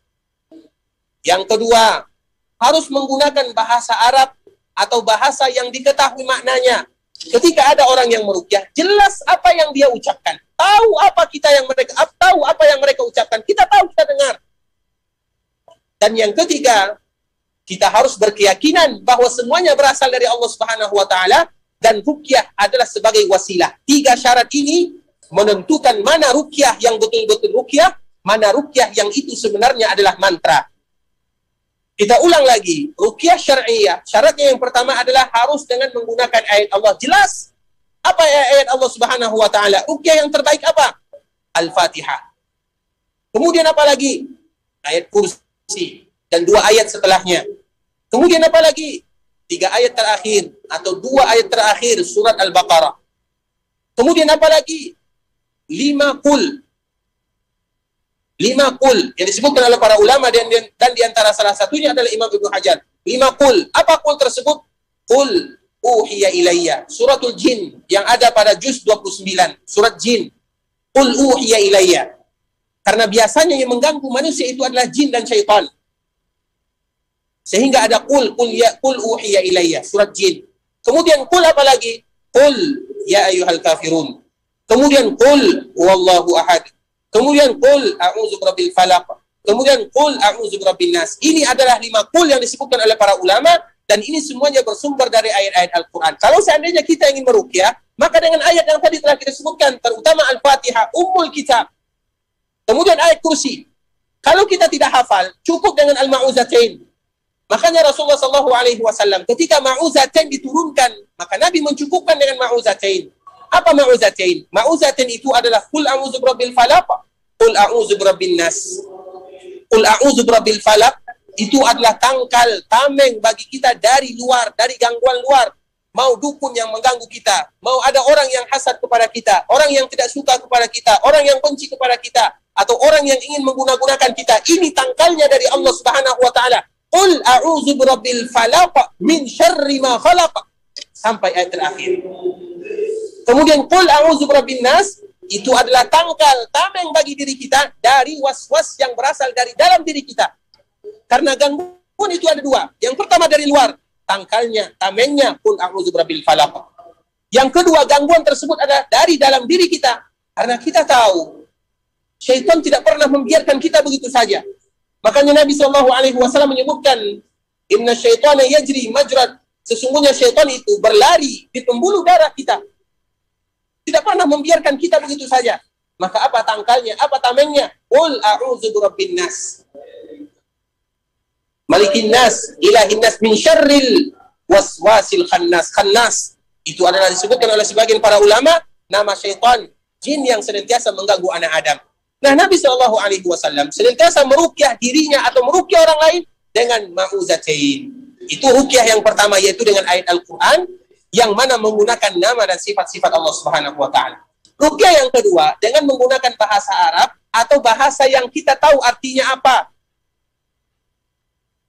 Yang kedua, harus menggunakan bahasa Arab atau bahasa yang diketahui maknanya. Ketika ada orang yang meruqyah, jelas apa yang dia ucapkan. Tahu apa yang mereka ucapkan. Kita tahu, kita dengar. Dan yang ketiga, kita harus berkeyakinan bahwa semuanya berasal dari Allah Subhanahu wa taala dan ruqyah adalah sebagai wasilah. 3 syarat ini menentukan mana ruqyah yang betul-betul ruqyah, mana ruqyah yang itu sebenarnya adalah mantra. Kita ulang lagi, ruqyah syar'iyyah, syaratnya yang pertama adalah harus dengan menggunakan ayat Allah. Jelas apa ayat Allah Subhanahu wa taala? Ruqyah yang terbaik apa? Al-Fatihah. Kemudian apa lagi? Ayat kursi dan 2 ayat setelahnya. Kemudian apa lagi? 3 ayat terakhir atau 2 ayat terakhir surat Al-Baqarah. Kemudian apa lagi? 5 qul. 5 qul yang disebutkan oleh para ulama dan di antara salah satunya adalah Imam Ibnu Hajar. 5 qul. Apa qul tersebut? Qul uhiya ilayya. Suratul Jin yang ada pada juz 29. Surat Jin. Qul uhiya ilayya. Karena biasanya yang mengganggu manusia itu adalah jin dan syaitan. Sehingga ada qul uhiya ilayya, surat Jin. Kemudian qul apa lagi? Qul ya ayyuhal kafirun. Kemudian qul wallahu ahad. Kemudian qul a'udzu birabbil falaq. Kemudian qul a'udzu birabbin nas. Ini adalah 5 qul yang disebutkan oleh para ulama dan ini semuanya bersumber dari ayat-ayat Al-Qur'an. Kalau seandainya kita ingin meruqyah, maka dengan ayat yang tadi telah kita sebutkan, terutama Al-Fatihah, Ummul Kitab. Kemudian ayat kursi. Kalau kita tidak hafal, cukup dengan Al-Ma'uzatain. Makanya Rasulullah SAW ketika Ma'uzatain diturunkan, maka Nabi mencukupkan dengan Ma'uzatain. Apa Ma'uzatain? Ma'uzatain itu adalah Qul a'udzu birabbil falaq, Qul a'udzu birabbin nas. Qul a'udzu birabbil falaq itu adalah tangkal, tameng bagi kita dari luar, dari gangguan luar. Mau dukun yang mengganggu kita, mau ada orang yang hasad kepada kita, orang yang tidak suka kepada kita, orang yang benci kepada kita, atau orang yang ingin menggunakan kita. Ini tangkalnya dari Allah Subhanahu wa taala. Qul a'udzu birabbil falaq min syarri ma khalaq. Sampai ayat terakhir. Kemudian qul a'udzu birabbin nas itu adalah tangkal, tameng bagi diri kita dari was-was yang berasal dari dalam diri kita. Karena gangguan itu ada 2. Yang pertama dari luar, tangkalnya, tamengnya, qul a'udzu birabbil falaq. Yang kedua, gangguan tersebut ada dari dalam diri kita. Karena kita tahu syaitan tidak pernah membiarkan kita begitu saja. Makanya Nabi SAW menyebutkan, inna syaitana yajri majrad, sesungguhnya syaitan itu berlari di pembuluh darah kita. Tidak pernah membiarkan kita begitu saja. Maka apa tangkalnya, apa tamengnya? Qul a'udzu birabbin nas, malikin nas, ilahin nas, min syarril waswasil khannas. Khannas itu adalah disebutkan oleh sebagian para ulama nama syaitan, jin yang senantiasa mengganggu anak Adam. Nah, Nabi SAW senantiasa meruqyah dirinya atau meruqyah orang lain dengan ma'uzatain. Itu ruqyah yang pertama, yaitu dengan ayat Al-Quran yang mana menggunakan nama dan sifat-sifat Allah Subhanahu wa taala. Ruqyah yang kedua dengan menggunakan bahasa Arab atau bahasa yang kita tahu artinya apa.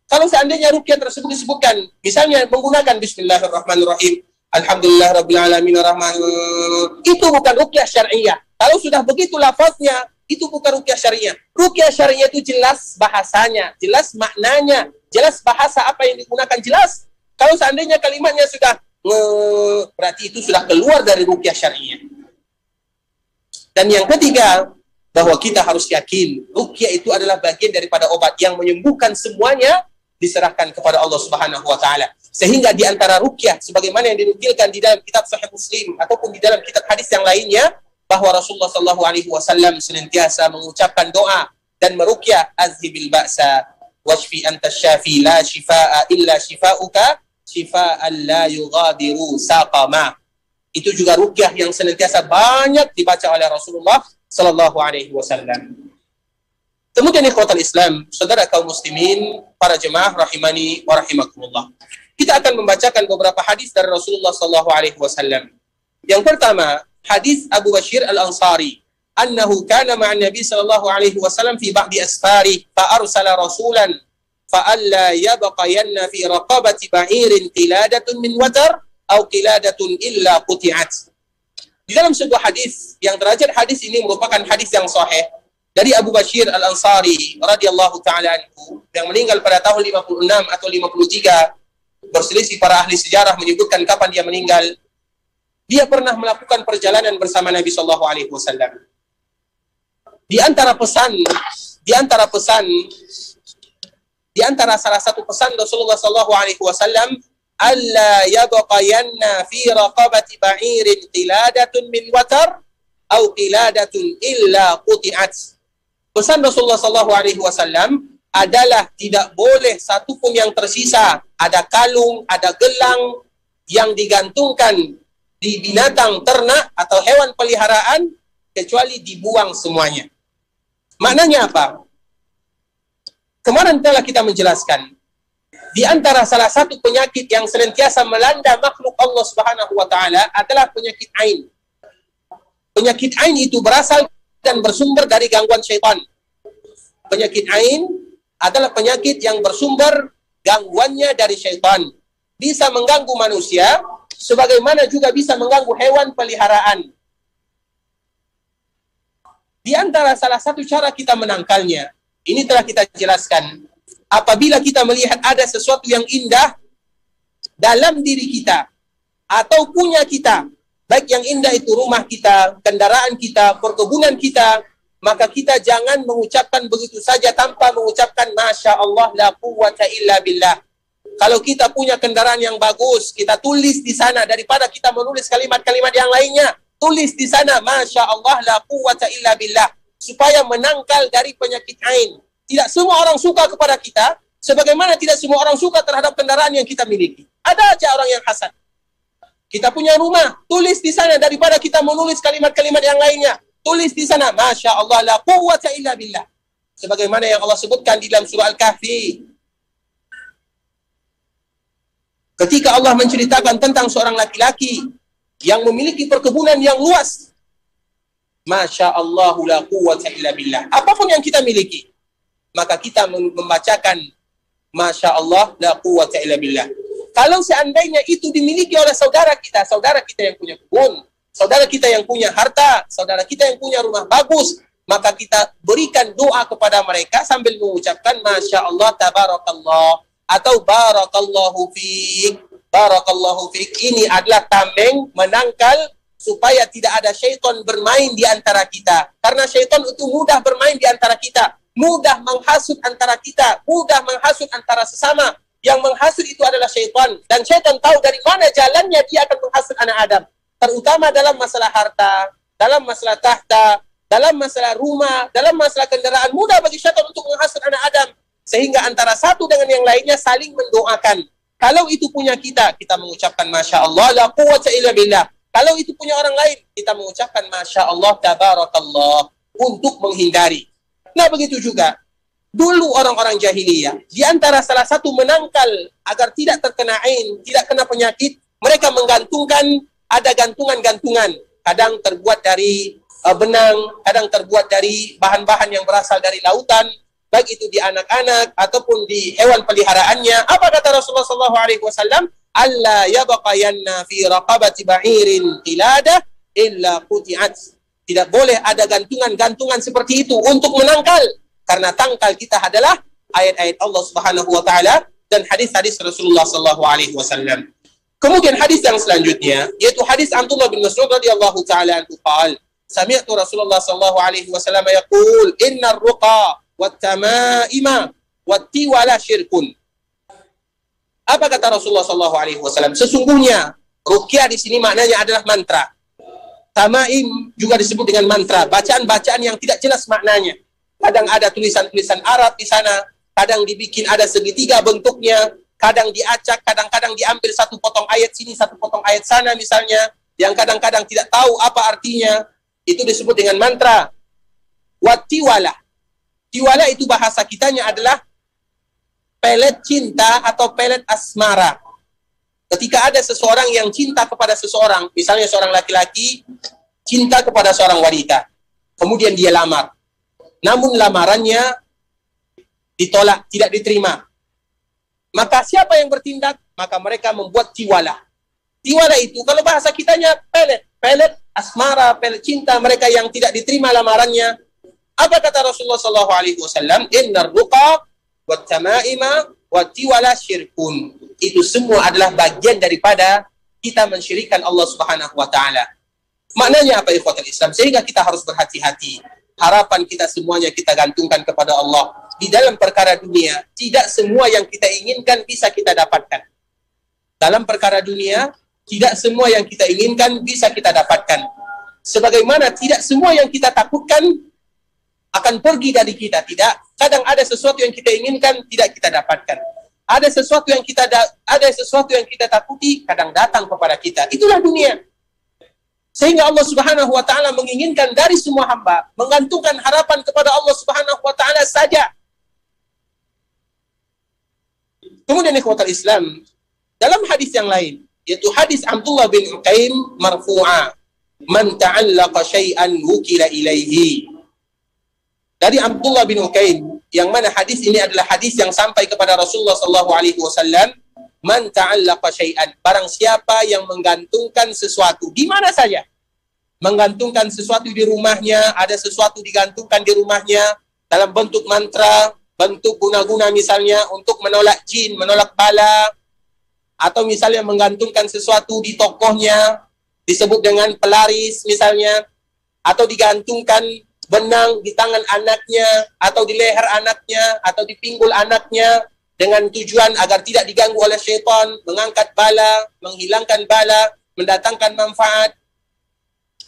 Kalau seandainya ruqyah tersebut disebutkan, misalnya menggunakan bismillahirrahmanirrahim, alhamdulillah rabbil alamin arrahmanirrahim, itu bukan ruqyah syar'iyyah. Kalau sudah begitu lafaznya, itu bukan ruqyah syariah. Ruqyah syariah itu jelas bahasanya, jelas maknanya, jelas bahasa apa yang digunakan jelas. Kalau seandainya kalimatnya sudah berarti itu sudah keluar dari ruqyah syariah. Dan yang ketiga, bahwa kita harus yakin ruqyah itu adalah bagian daripada obat yang menyembuhkan semuanya, diserahkan kepada Allah Subhanahu wa taala. Sehingga di antara ruqyah sebagaimana yang dinukilkan di dalam kitab Sahih Muslim ataupun di dalam kitab hadis yang lainnya, bahwa Rasulullah SAW senantiasa mengucapkan doa dan meruqyah, azhibil ba'sa washfi anta syafi la shifaa illa shifauka shifaan la yughadiru saqama. Itu juga ruqyah yang senantiasa banyak dibaca oleh Rasulullah SAW. Kemudian ikhwatal Islam, saudara kaum muslimin, para jemaah rahimani wa rahimakumullah. Kita akan membacakan beberapa hadis dari Rasulullah SAW. Yang pertama, hadis Abu Bashir Al-Ansari, annahu kana ma'an Nabi sallallahu alaihi wasallam fi ba'di asfari fa arsala rasulan fa alla yabqayanna fi raqabati ba'irin qiladatun min watar aw qiladatun illa quti'at. Di dalam sebuah hadis yang derajat hadis ini merupakan hadis yang sahih, dari Abu Bashir Al-Ansari radhiyallahu taala anhu yang meninggal pada tahun 56 atau 53, berselisih para ahli sejarah menyebutkan kapan dia meninggal. Dia pernah melakukan perjalanan bersama Nabi sallallahu alaihi wasallam. Di antara salah satu pesan Rasulullah sallallahu alaihi wasallam, alla yabqayanna fi raqabati ba'irin qiladatun min watar au qiladatun illa quti'at. Pesan Rasulullah sallallahu alaihi wasallam adalah tidak boleh satu pun yang tersisa, ada kalung, ada gelang yang digantungkan di binatang ternak atau hewan peliharaan kecuali dibuang semuanya. Maknanya apa? Kemarin telah kita menjelaskan, di antara salah satu penyakit yang senantiasa melanda makhluk Allah Subhanahu wa taala adalah penyakit ain. Penyakit ain itu berasal dan bersumber dari gangguan syaitan. Penyakit ain adalah penyakit yang bersumber gangguannya dari syaitan. Bisa mengganggu manusia, sebagaimana juga bisa mengganggu hewan peliharaan. Di antara salah satu cara kita menangkalnya, ini telah kita jelaskan. Apabila kita melihat ada sesuatu yang indah dalam diri kita, atau punya kita, baik yang indah itu rumah kita, kendaraan kita, perkebunan kita, maka kita jangan mengucapkan begitu saja tanpa mengucapkan Masya Allah la quwwata illa billah. Kalau kita punya kendaraan yang bagus, kita tulis di sana daripada kita menulis kalimat-kalimat yang lainnya. Tulis di sana Masya Allah la quwwata illa billah, supaya menangkal dari penyakit ain. Tidak semua orang suka kepada kita, sebagaimana tidak semua orang suka terhadap kendaraan yang kita miliki. Ada aja orang yang hasad. Kita punya rumah, tulis di sana daripada kita menulis kalimat-kalimat yang lainnya. Tulis di sana Masya Allah la quwwata illa billah, sebagaimana yang Allah sebutkan di dalam surah Al-Kahfi. Ketika Allah menceritakan tentang seorang laki-laki yang memiliki perkebunan yang luas, Masya Allah la quwwata illa billah. Apapun yang kita miliki, maka kita membacakan Masya Allah la quwwata illa billah. Kalau seandainya itu dimiliki oleh saudara kita yang punya kebun, saudara kita yang punya harta, saudara kita yang punya rumah bagus, maka kita berikan doa kepada mereka sambil mengucapkan Masya Allah tabarakallah atau barakallahu fiik, barakallahu fiik. Ini adalah tameng menangkal supaya tidak ada syaitan bermain di antara kita. Karena syaitan itu mudah bermain di antara kita, mudah menghasut antara kita, mudah menghasut antara sesama. Yang menghasut itu adalah syaitan. Dan syaitan tahu dari mana jalannya dia akan menghasut anak Adam. Terutama dalam masalah harta, dalam masalah tahta, dalam masalah rumah, dalam masalah kendaraan. Mudah bagi syaitan untuk menghasut anak Adam. Sehingga antara satu dengan yang lainnya saling mendoakan. Kalau itu punya kita, kita mengucapkan Masya Allah la quwwata illa billah. Kalau itu punya orang lain, kita mengucapkan Masya Allah tabarakallah untuk menghindari. Nah begitu juga. Dulu orang-orang jahiliyah, di antara salah satu menangkal agar tidak terkena ain, tidak kena penyakit, mereka menggantungkan, ada gantungan-gantungan. Kadang terbuat dari benang, kadang terbuat dari bahan-bahan yang berasal dari lautan, baik itu di anak-anak ataupun di hewan peliharaannya. Apa kata Rasulullah SAW? Alla yabqayanna fi raqabati ba'irin qiladah illa quti'at. Tidak boleh ada gantungan-gantungan seperti itu untuk menangkal. Karena tangkal kita adalah ayat-ayat Allah Subhanahu wa taala dan hadis-hadis Rasulullah sallallahu alaihi wasallam. Kemudian hadis yang selanjutnya yaitu hadis Abdullah bin Mas'ud radhiyallahu taala anhu qala, sami'tu Rasulullah sallallahu alaihi wasallam yaqul, innar ruqa wat tamaima wat tiwala syirkun. Apa kata Rasulullah sallallahu alaihi wasallam? Sesungguhnya ruqyah di sini maknanya adalah mantra. Tamaim juga disebut dengan mantra, bacaan-bacaan yang tidak jelas maknanya. Kadang ada tulisan-tulisan Arab di sana, kadang dibikin ada segitiga bentuknya, kadang diacak, kadang-kadang diambil satu potong ayat sini, satu potong ayat sana misalnya, yang kadang-kadang tidak tahu apa artinya. Itu disebut dengan mantra. Watiwala. Tiwala itu bahasa kitanya adalah pelet cinta atau pelet asmara. Ketika ada seseorang yang cinta kepada seseorang, misalnya seorang laki-laki cinta kepada seorang wanita, kemudian dia lamar. Namun lamarannya ditolak, tidak diterima. Maka siapa yang bertindak? Maka mereka membuat tiwala. Tiwala itu kalau bahasa kitanya pelet. Pelet asmara, pelet cinta mereka yang tidak diterima lamarannya. Apa kata Rasulullah sallallahu alaihi wasallam? Innar ruqa wat tamaima wat tiwala syirkun. Itu semua adalah bagian daripada kita mensyirikkan Allah Subhanahu wa taala. Maknanya apa ikhwatul Islam? Sehingga kita harus berhati-hati. Harapan kita semuanya kita gantungkan kepada Allah. Di dalam perkara dunia, tidak semua yang kita inginkan bisa kita dapatkan. Dalam perkara dunia, tidak semua yang kita inginkan bisa kita dapatkan. Sebagaimana tidak semua yang kita takutkan akan pergi dari kita. Tidak. Kadang ada sesuatu yang kita inginkan tidak kita dapatkan. Ada sesuatu yang kita takuti kadang datang kepada kita. Itulah dunia. Sehingga Allah Subhanahu wa taala menginginkan dari semua hamba menggantungkan harapan kepada Allah Subhanahu wa taala saja. Kemudian ikhwatul Islam, dalam hadis yang lain, yaitu hadis Abdullah bin Uqaim marfu'a, man ta'allaqa syai'an wukila ilaihi. Dari Abdullah bin Uqaim, yang mana hadis ini adalah hadis yang sampai kepada Rasulullah sallallahu alaihi wasallam, man ta'allaqa syai'an, barang siapa yang menggantungkan sesuatu di mana saja. Menggantungkan sesuatu di rumahnya, ada sesuatu digantungkan di rumahnya dalam bentuk mantra, bentuk guna-guna misalnya untuk menolak jin, menolak bala, atau misalnya menggantungkan sesuatu di tokohnya disebut dengan pelaris misalnya, atau digantungkan benang di tangan anaknya atau di leher anaknya atau di pinggul anaknya dengan tujuan agar tidak diganggu oleh syaitan, mengangkat bala, menghilangkan bala, mendatangkan manfaat.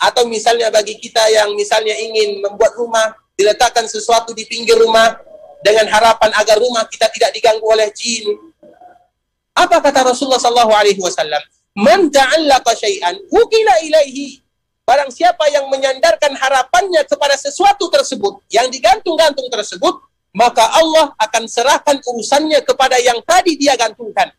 Atau misalnya bagi kita yang misalnya ingin membuat rumah, diletakkan sesuatu di pinggir rumah dengan harapan agar rumah kita tidak diganggu oleh jin. Apa kata Rasulullah sallallahu alaihi wasallam? Man ta'allaqa syai'an wukila ilaihi. Barang siapa yang menyandarkan harapannya kepada sesuatu tersebut, yang digantung-gantung tersebut, maka Allah akan serahkan urusannya kepada yang tadi dia gantungkan.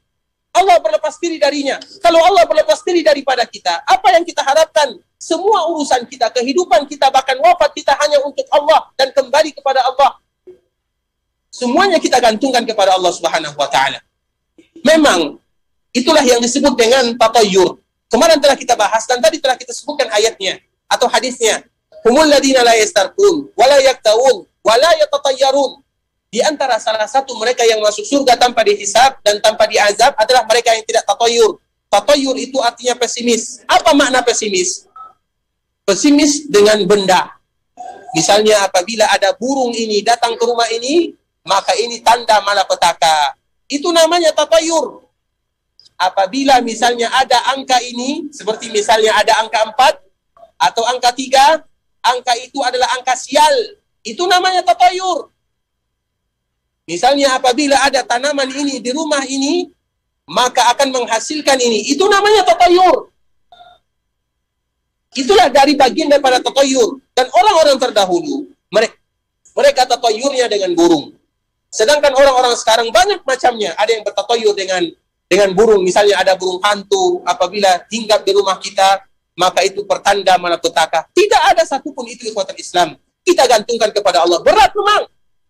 Allah berlepas diri darinya. Kalau Allah berlepas diri daripada kita, apa yang kita harapkan? Semua urusan kita, kehidupan kita, bahkan wafat kita hanya untuk Allah dan kembali kepada Allah. Semuanya kita gantungkan kepada Allah Subhanahu wa taala. Memang itulah yang disebut dengan tatayyur. Kemarin telah kita bahas dan tadi telah kita sebutkan ayatnya atau hadisnya. Humul ladina la yastarqun wa la yaktawun wa la yatatayyarun. Di antara salah satu mereka yang masuk surga tanpa dihisab dan tanpa diazab adalah mereka yang tidak tatayyur. Tatayyur itu artinya pesimis. Apa makna pesimis? Pesimis dengan benda. Misalnya apabila ada burung ini datang ke rumah ini, maka ini tanda malapetaka. Itu namanya tatayyur. Apabila misalnya ada angka ini, seperti misalnya ada angka 4 atau angka 3, angka itu adalah angka sial. Itu namanya tatayyur. Misalnya apabila ada tanaman ini di rumah ini, maka akan menghasilkan ini. Itu namanya tatayyur. Itulah dari bagian daripada tatayyur. Dan orang-orang terdahulu, mereka tatayyurnya dengan burung. Sedangkan orang-orang sekarang banyak macamnya. Ada yang bertatayyur dengan burung. Misalnya ada burung hantu, apabila hinggap di rumah kita, maka itu pertanda malapetaka. Tidak ada satupun itu ikhwatul Islam. Kita gantungkan kepada Allah. Berat memang.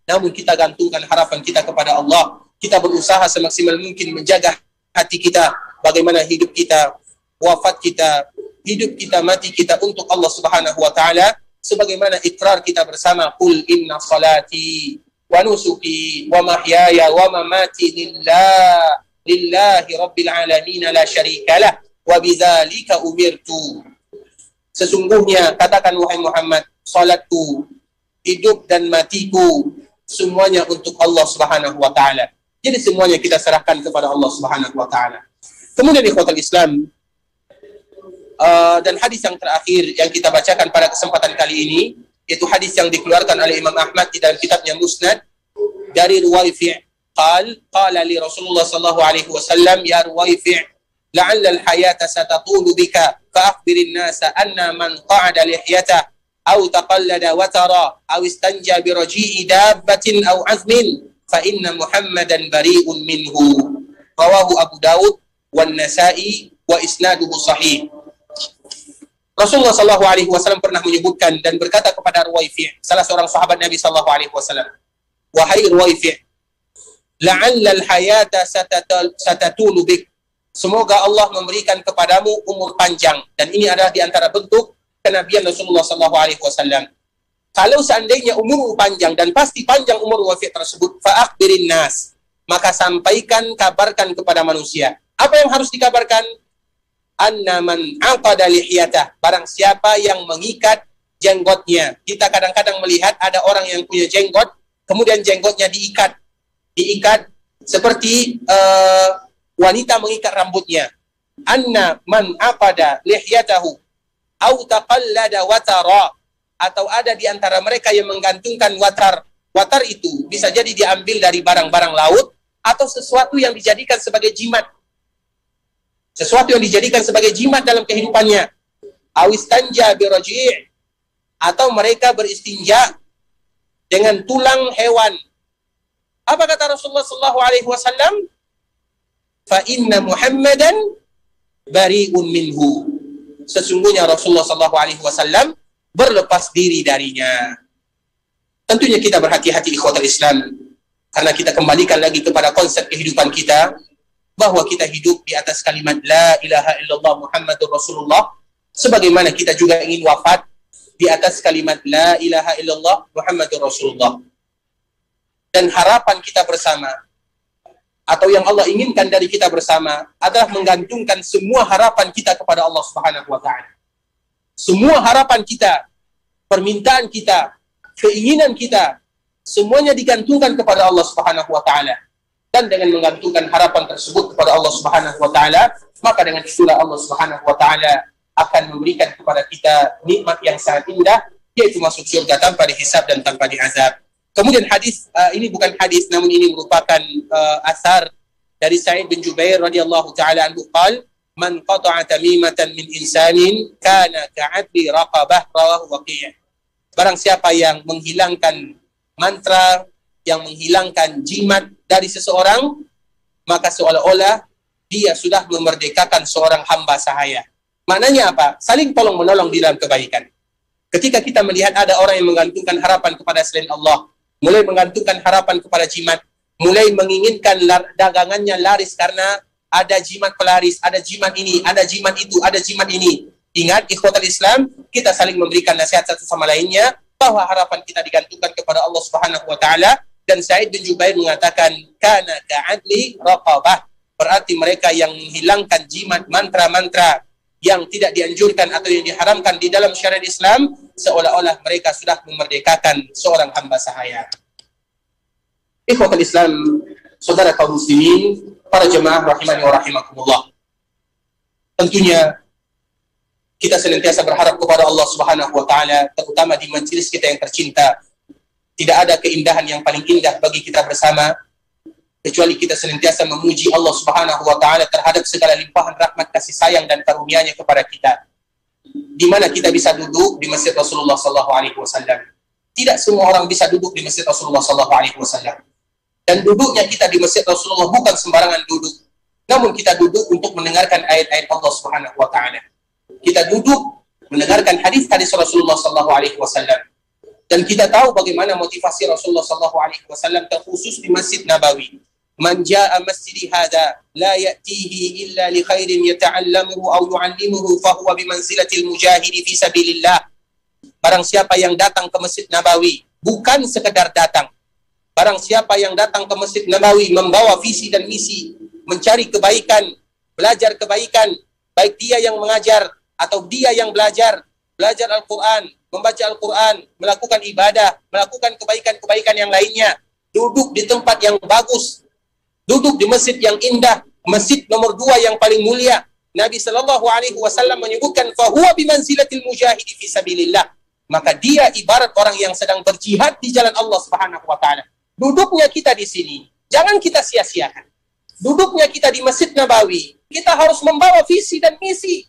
Namun kita gantungkan harapan kita kepada Allah. Kita berusaha semaksimal mungkin menjaga hati kita. Bagaimana hidup kita, wafat kita, hidup kita, mati kita untuk Allah Subhanahu wa ta'ala. Sebagaimana ikrar kita bersama. Qul inna salati wa nusuki wa mahyaya wa mamati lillahi rabbil alamin la syarikalah wa bidzalika umirtu. Sesungguhnya katakan wahai Muhammad, salatku, hidup dan matiku semuanya untuk Allah Subhanahu wa taala. Jadi semuanya kita serahkan kepada Allah Subhanahu wa taala. Kemudian ikhwatul Islam, dan hadis yang terakhir yang kita bacakan pada kesempatan kali ini, yaitu hadis yang dikeluarkan oleh Imam Ahmad di dalam kitabnya Musnad dari Ruwaifi'. Qala li Rasulullah sallallahu alaihi wasallam, ya Ruwaifi', la'alla al-hayata satatulu bika fa akhbirin nasa anna man qa'ada lihyatah aw taqallada watara aw istanja bi raji'i dabbatin aw azmin fa inna Muhammadan bari'un minhu. Rawahu Abu Daud wan Nasa'i wa isnaduhu sahih. Rasulullah sallallahu alaihi wasallam pernah menyebutkan dan berkata kepada Ruwaifi', salah seorang sahabat Nabi sallallahu alaihi wasallam, wahai Ruwaifi', la'alla al-hayata satatulu bik. Semoga Allah memberikan kepadamu umur panjang, dan ini adalah di antara bentuk kenabian Rasulullah sallallahu alaihi wasallam. Kalau seandainya umurmu panjang dan pasti panjang umur wafat tersebut, fa'akhbirin nas, maka sampaikan, kabarkan kepada manusia. Apa yang harus dikabarkan? Anna man aqada lihiyatah, barang siapa yang mengikat jenggotnya. Kita kadang-kadang melihat ada orang yang punya jenggot, kemudian jenggotnya diikat seperti wanita mengikat rambutnya. Anna man aqada lihiyatahu au taqallada watara, atau ada di antara mereka yang menggantungkan watar. Watar itu bisa jadi diambil dari barang-barang laut atau sesuatu yang dijadikan sebagai jimat. Sesuatu yang dijadikan sebagai jimat dalam kehidupannya. Awistanja biraji', atau mereka beristinja dengan tulang hewan. Apa kata Rasulullah sallallahu alaihi wasallam? Fa inna Muhammadan bari'un minhu. Sesungguhnya Rasulullah sallallahu alaihi wasallam berlepas diri darinya. Tentunya kita berhati-hati ikhwatul Islam, karena kita kembalikan lagi kepada konsep kehidupan kita, bahwa kita hidup di atas kalimat La ilaha illallah Muhammadur Rasulullah, sebagaimana kita juga ingin wafat di atas kalimat La ilaha illallah Muhammadur Rasulullah. Dan harapan kita bersama, atau yang Allah inginkan dari kita bersama, adalah menggantungkan semua harapan kita kepada Allah Subhanahu wa Ta'ala. Semua harapan kita, permintaan kita, keinginan kita, semuanya digantungkan kepada Allah Subhanahu wa Ta'ala. Dan dengan menggantungkan harapan tersebut kepada Allah Subhanahu wa Ta'ala, maka dengan itulah Allah Subhanahu wa Ta'ala akan memberikan kepada kita nikmat yang sangat indah, yaitu masuk surga tanpa dihisab dan tanpa diazab. Kemudian hadis ini bukan hadis, namun ini merupakan asar dari Sa'id bin Jubair radhiyallahu taala anhu qala man qata'a tamimatan min insanin kana ka'adli raqabah, rawahu Waqi'. Barang siapa yang menghilangkan mantra, yang menghilangkan jimat dari seseorang, maka seolah-olah dia sudah memerdekakan seorang hamba sahaya. Maknanya apa? Saling tolong menolong di dalam kebaikan. Ketika kita melihat ada orang yang menggantungkan harapan kepada selain Allah, mulai menggantungkan harapan kepada jimat, mulai menginginkan dagangannya laris karena ada jimat pelaris, ada jimat ini, ada jimat itu, ada jimat ini. Ingat, ikhwatul Islam, kita saling memberikan nasihat satu sama lainnya, bahwa harapan kita digantungkan kepada Allah Subhanahu wa Ta'ala. Dan Sa'id bin Jubair mengatakan, kana ka'adli raqabah, berarti mereka yang menghilangkan jimat, mantra-mantra yang tidak dianjurkan atau yang diharamkan di dalam syariat Islam, seolah-olah mereka sudah memerdekakan seorang hamba sahaya. Ikhwatul Islam, saudara kaum muslimin, para jemaah rahimani wa rahimakumullah. Tentunya kita senantiasa berharap kepada Allah Subhanahu wa Ta'ala, terutama di majelis kita yang tercinta. Tidak ada keindahan yang paling indah bagi kita bersama kecuali kita senantiasa memuji Allah Subhanahu wa Ta'ala terhadap segala limpahan rahmat, kasih sayang dan karunia-Nya kepada kita. Di mana kita bisa duduk di Masjid Rasulullah sallallahu alaihi wasallam. Tidak semua orang bisa duduk di Masjid Rasulullah sallallahu alaihi wasallam. Dan duduknya kita di Masjid Rasulullah bukan sembarangan duduk. Namun kita duduk untuk mendengarkan ayat-ayat Allah Subhanahu wa Ta'ala. Kita duduk mendengarkan hadis-hadis Rasulullah sallallahu alaihi wasallam. Dan kita tahu bagaimana motivasi Rasulullah sallallahu alaihi wasallam terkhusus di Masjid Nabawi. Man jaa masjidi hadza la ya'tihi illa li khairin yata'allamuhu aw yu'allimuhu fa huwa bi manzilatil mujahidi fi sabilillah. Barang siapa yang datang ke Masjid Nabawi bukan sekedar datang. Barang siapa yang datang ke Masjid Nabawi membawa visi dan misi mencari kebaikan, belajar kebaikan, baik dia yang mengajar atau dia yang belajar Al-Quran, membaca Al-Quran, melakukan ibadah, melakukan kebaikan-kebaikan yang lainnya, duduk di tempat yang bagus, duduk di masjid yang indah, masjid nomor 2 yang paling mulia. Nabi sallallahu alaihi wasallam menyebutkan fahuwa bimanzilatil mujahidi fi sabilillah. Maka dia ibarat orang yang sedang berjihad di jalan Allah Subhanahu wa Ta'ala. Duduknya kita di sini, jangan kita sia-siakan. Duduknya kita di Masjid Nabawi, kita harus membawa visi dan misi.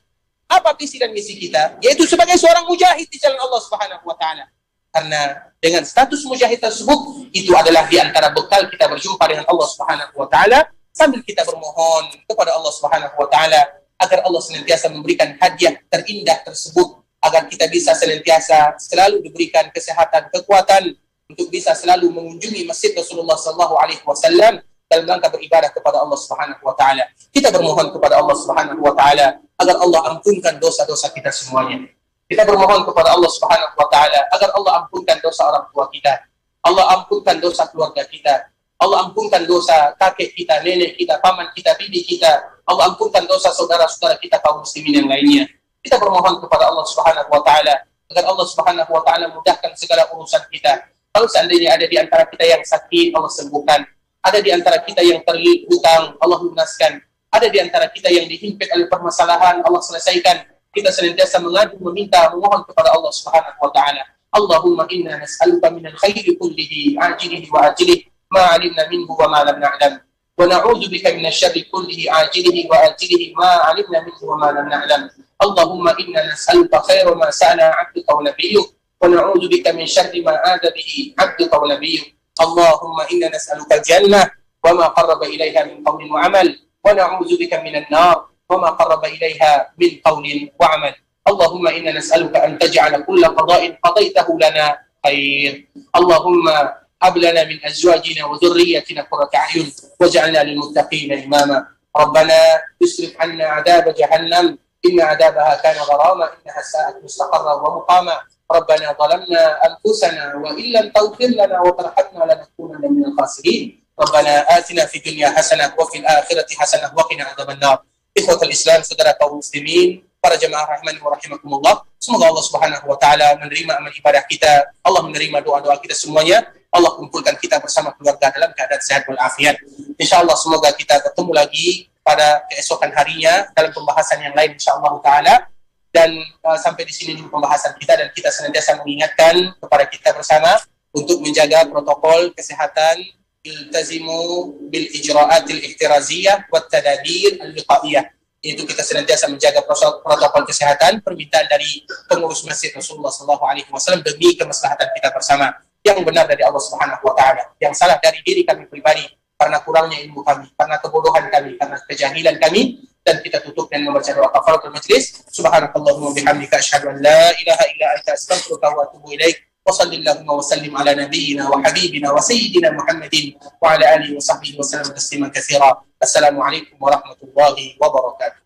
Apa visi dan misi kita? Yaitu sebagai seorang mujahid di jalan Allah Subhanahu wa Ta'ala. Karena dengan status mujahid tersebut, itu adalah di antara bekal kita berjumpa dengan Allah Subhanahu wa Ta'ala, sambil kita bermohon kepada Allah Subhanahu wa Ta'ala agar Allah senantiasa memberikan hadiah terindah tersebut, agar kita bisa senantiasa selalu diberikan kesehatan, kekuatan untuk bisa selalu mengunjungi Masjid Rasulullah sallallahu alaihi wasallam dalam rangka beribadah kepada Allah Subhanahu wa Ta'ala. Kita bermohon kepada Allah Subhanahu wa Ta'ala agar Allah ampunkan dosa-dosa kita semuanya. Kita bermohon kepada Allah Subhanahu wa taala agar Allah ampunkan dosa orang tua kita. Allah ampunkan dosa keluarga kita. Allah ampunkan dosa kakek kita, nenek kita, paman kita, bibi kita. Allah ampunkan dosa saudara-saudara kita kaum muslimin yang lainnya. Kita bermohon kepada Allah Subhanahu wa taala agar Allah Subhanahu wa taala mudahkan segala urusan kita. Kalau seandainya ada di antara kita yang sakit, Allah sembuhkan. Ada di antara kita yang terhutang, Allah lunaskan. Ada di antara kita yang dihimpit oleh permasalahan, Allah selesaikan. Kita senantiasa mengadu, meminta, memohon kepada Allah Subhanahu wa taala. Allahumma inna nas'aluka minal khairi kullihi ajilihi wa ajilihi ma 'alimna minhu wa ma lam na'lam. Wa na'udzu bika minasy syarri kullihi ajilihi wa ajilihi ma 'alimna minhu wa ma lam na'lam. Allahumma inna nas'aluka khaira ma sa'ala 'abduka wa nabiyyuk wa na'udzu bika min syarri ma 'ada bihi 'abduka wa nabiyyuk. Allahumma inna nas'aluka al-jannah wa ma qarraba ilaiha min qawlin wa 'amal wa na'udzu bika minan nar وما قرب إليها من قول وعمل. اللهم إنا نسألك أن تجعل كل قضاء قضيته لنا خير. اللهم هب لنا من أزواجنا وذريتنا قرة أعين واجعلنا للمتقين إماما. ربنا اصرف عنا عذاب جهنم إن عذابها كان غراما إنها ساءت مستقرا ومقاما. ربنا ظلمنا أنفسنا وإن لم تغفر لنا وترحمنا لنكونن من الخاسرين. ربنا آتنا في الدنيا حسنة وفي الآخرة حسنة وقنا عذاب النار. Ikhwatul Islam, saudara kaum muslimin, para jemaah rahimani wa rahimakumullah. Semoga Allah Subhanahu wa taala menerima amal ibadah kita. Allah menerima doa-doa kita semuanya. Allah kumpulkan kita bersama keluarga dalam keadaan sehat walafiat. Insyaallah semoga kita ketemu lagi pada keesokan harinya dalam pembahasan yang lain insyaallah taala. Dan sampai di sini dulu pembahasan kita, dan kita senantiasa mengingatkan kepada kita bersama untuk menjaga protokol kesehatan. Iltazimu bil ijra'atil ihtiraziyah wat tadabir al-wiqaiyah. Itu kita senantiasa menjaga protokol kesehatan, permintaan dari pengurus Masjid Rasulullah sallallahu alaihi wasallam demi kemaslahatan kita bersama. Yang benar dari Allah Subhanahu wa taala, yang salah dari diri kami pribadi karena kurangnya ilmu kami, karena kebodohan kami, karena kejahilan kami. Dan kita tutup dengan membaca doa kafaratul majlis. Subhanakallahumma bihamdika asyhadu an la ilaha illa anta astaghfiruka wa atubu ilaik. وصل اللهم وسلم على نبينا وحبيبنا وسيدنا محمد وعلى آله وصحبه وسلم تسليما كثيرا. السلام عليكم ورحمة الله وبركاته.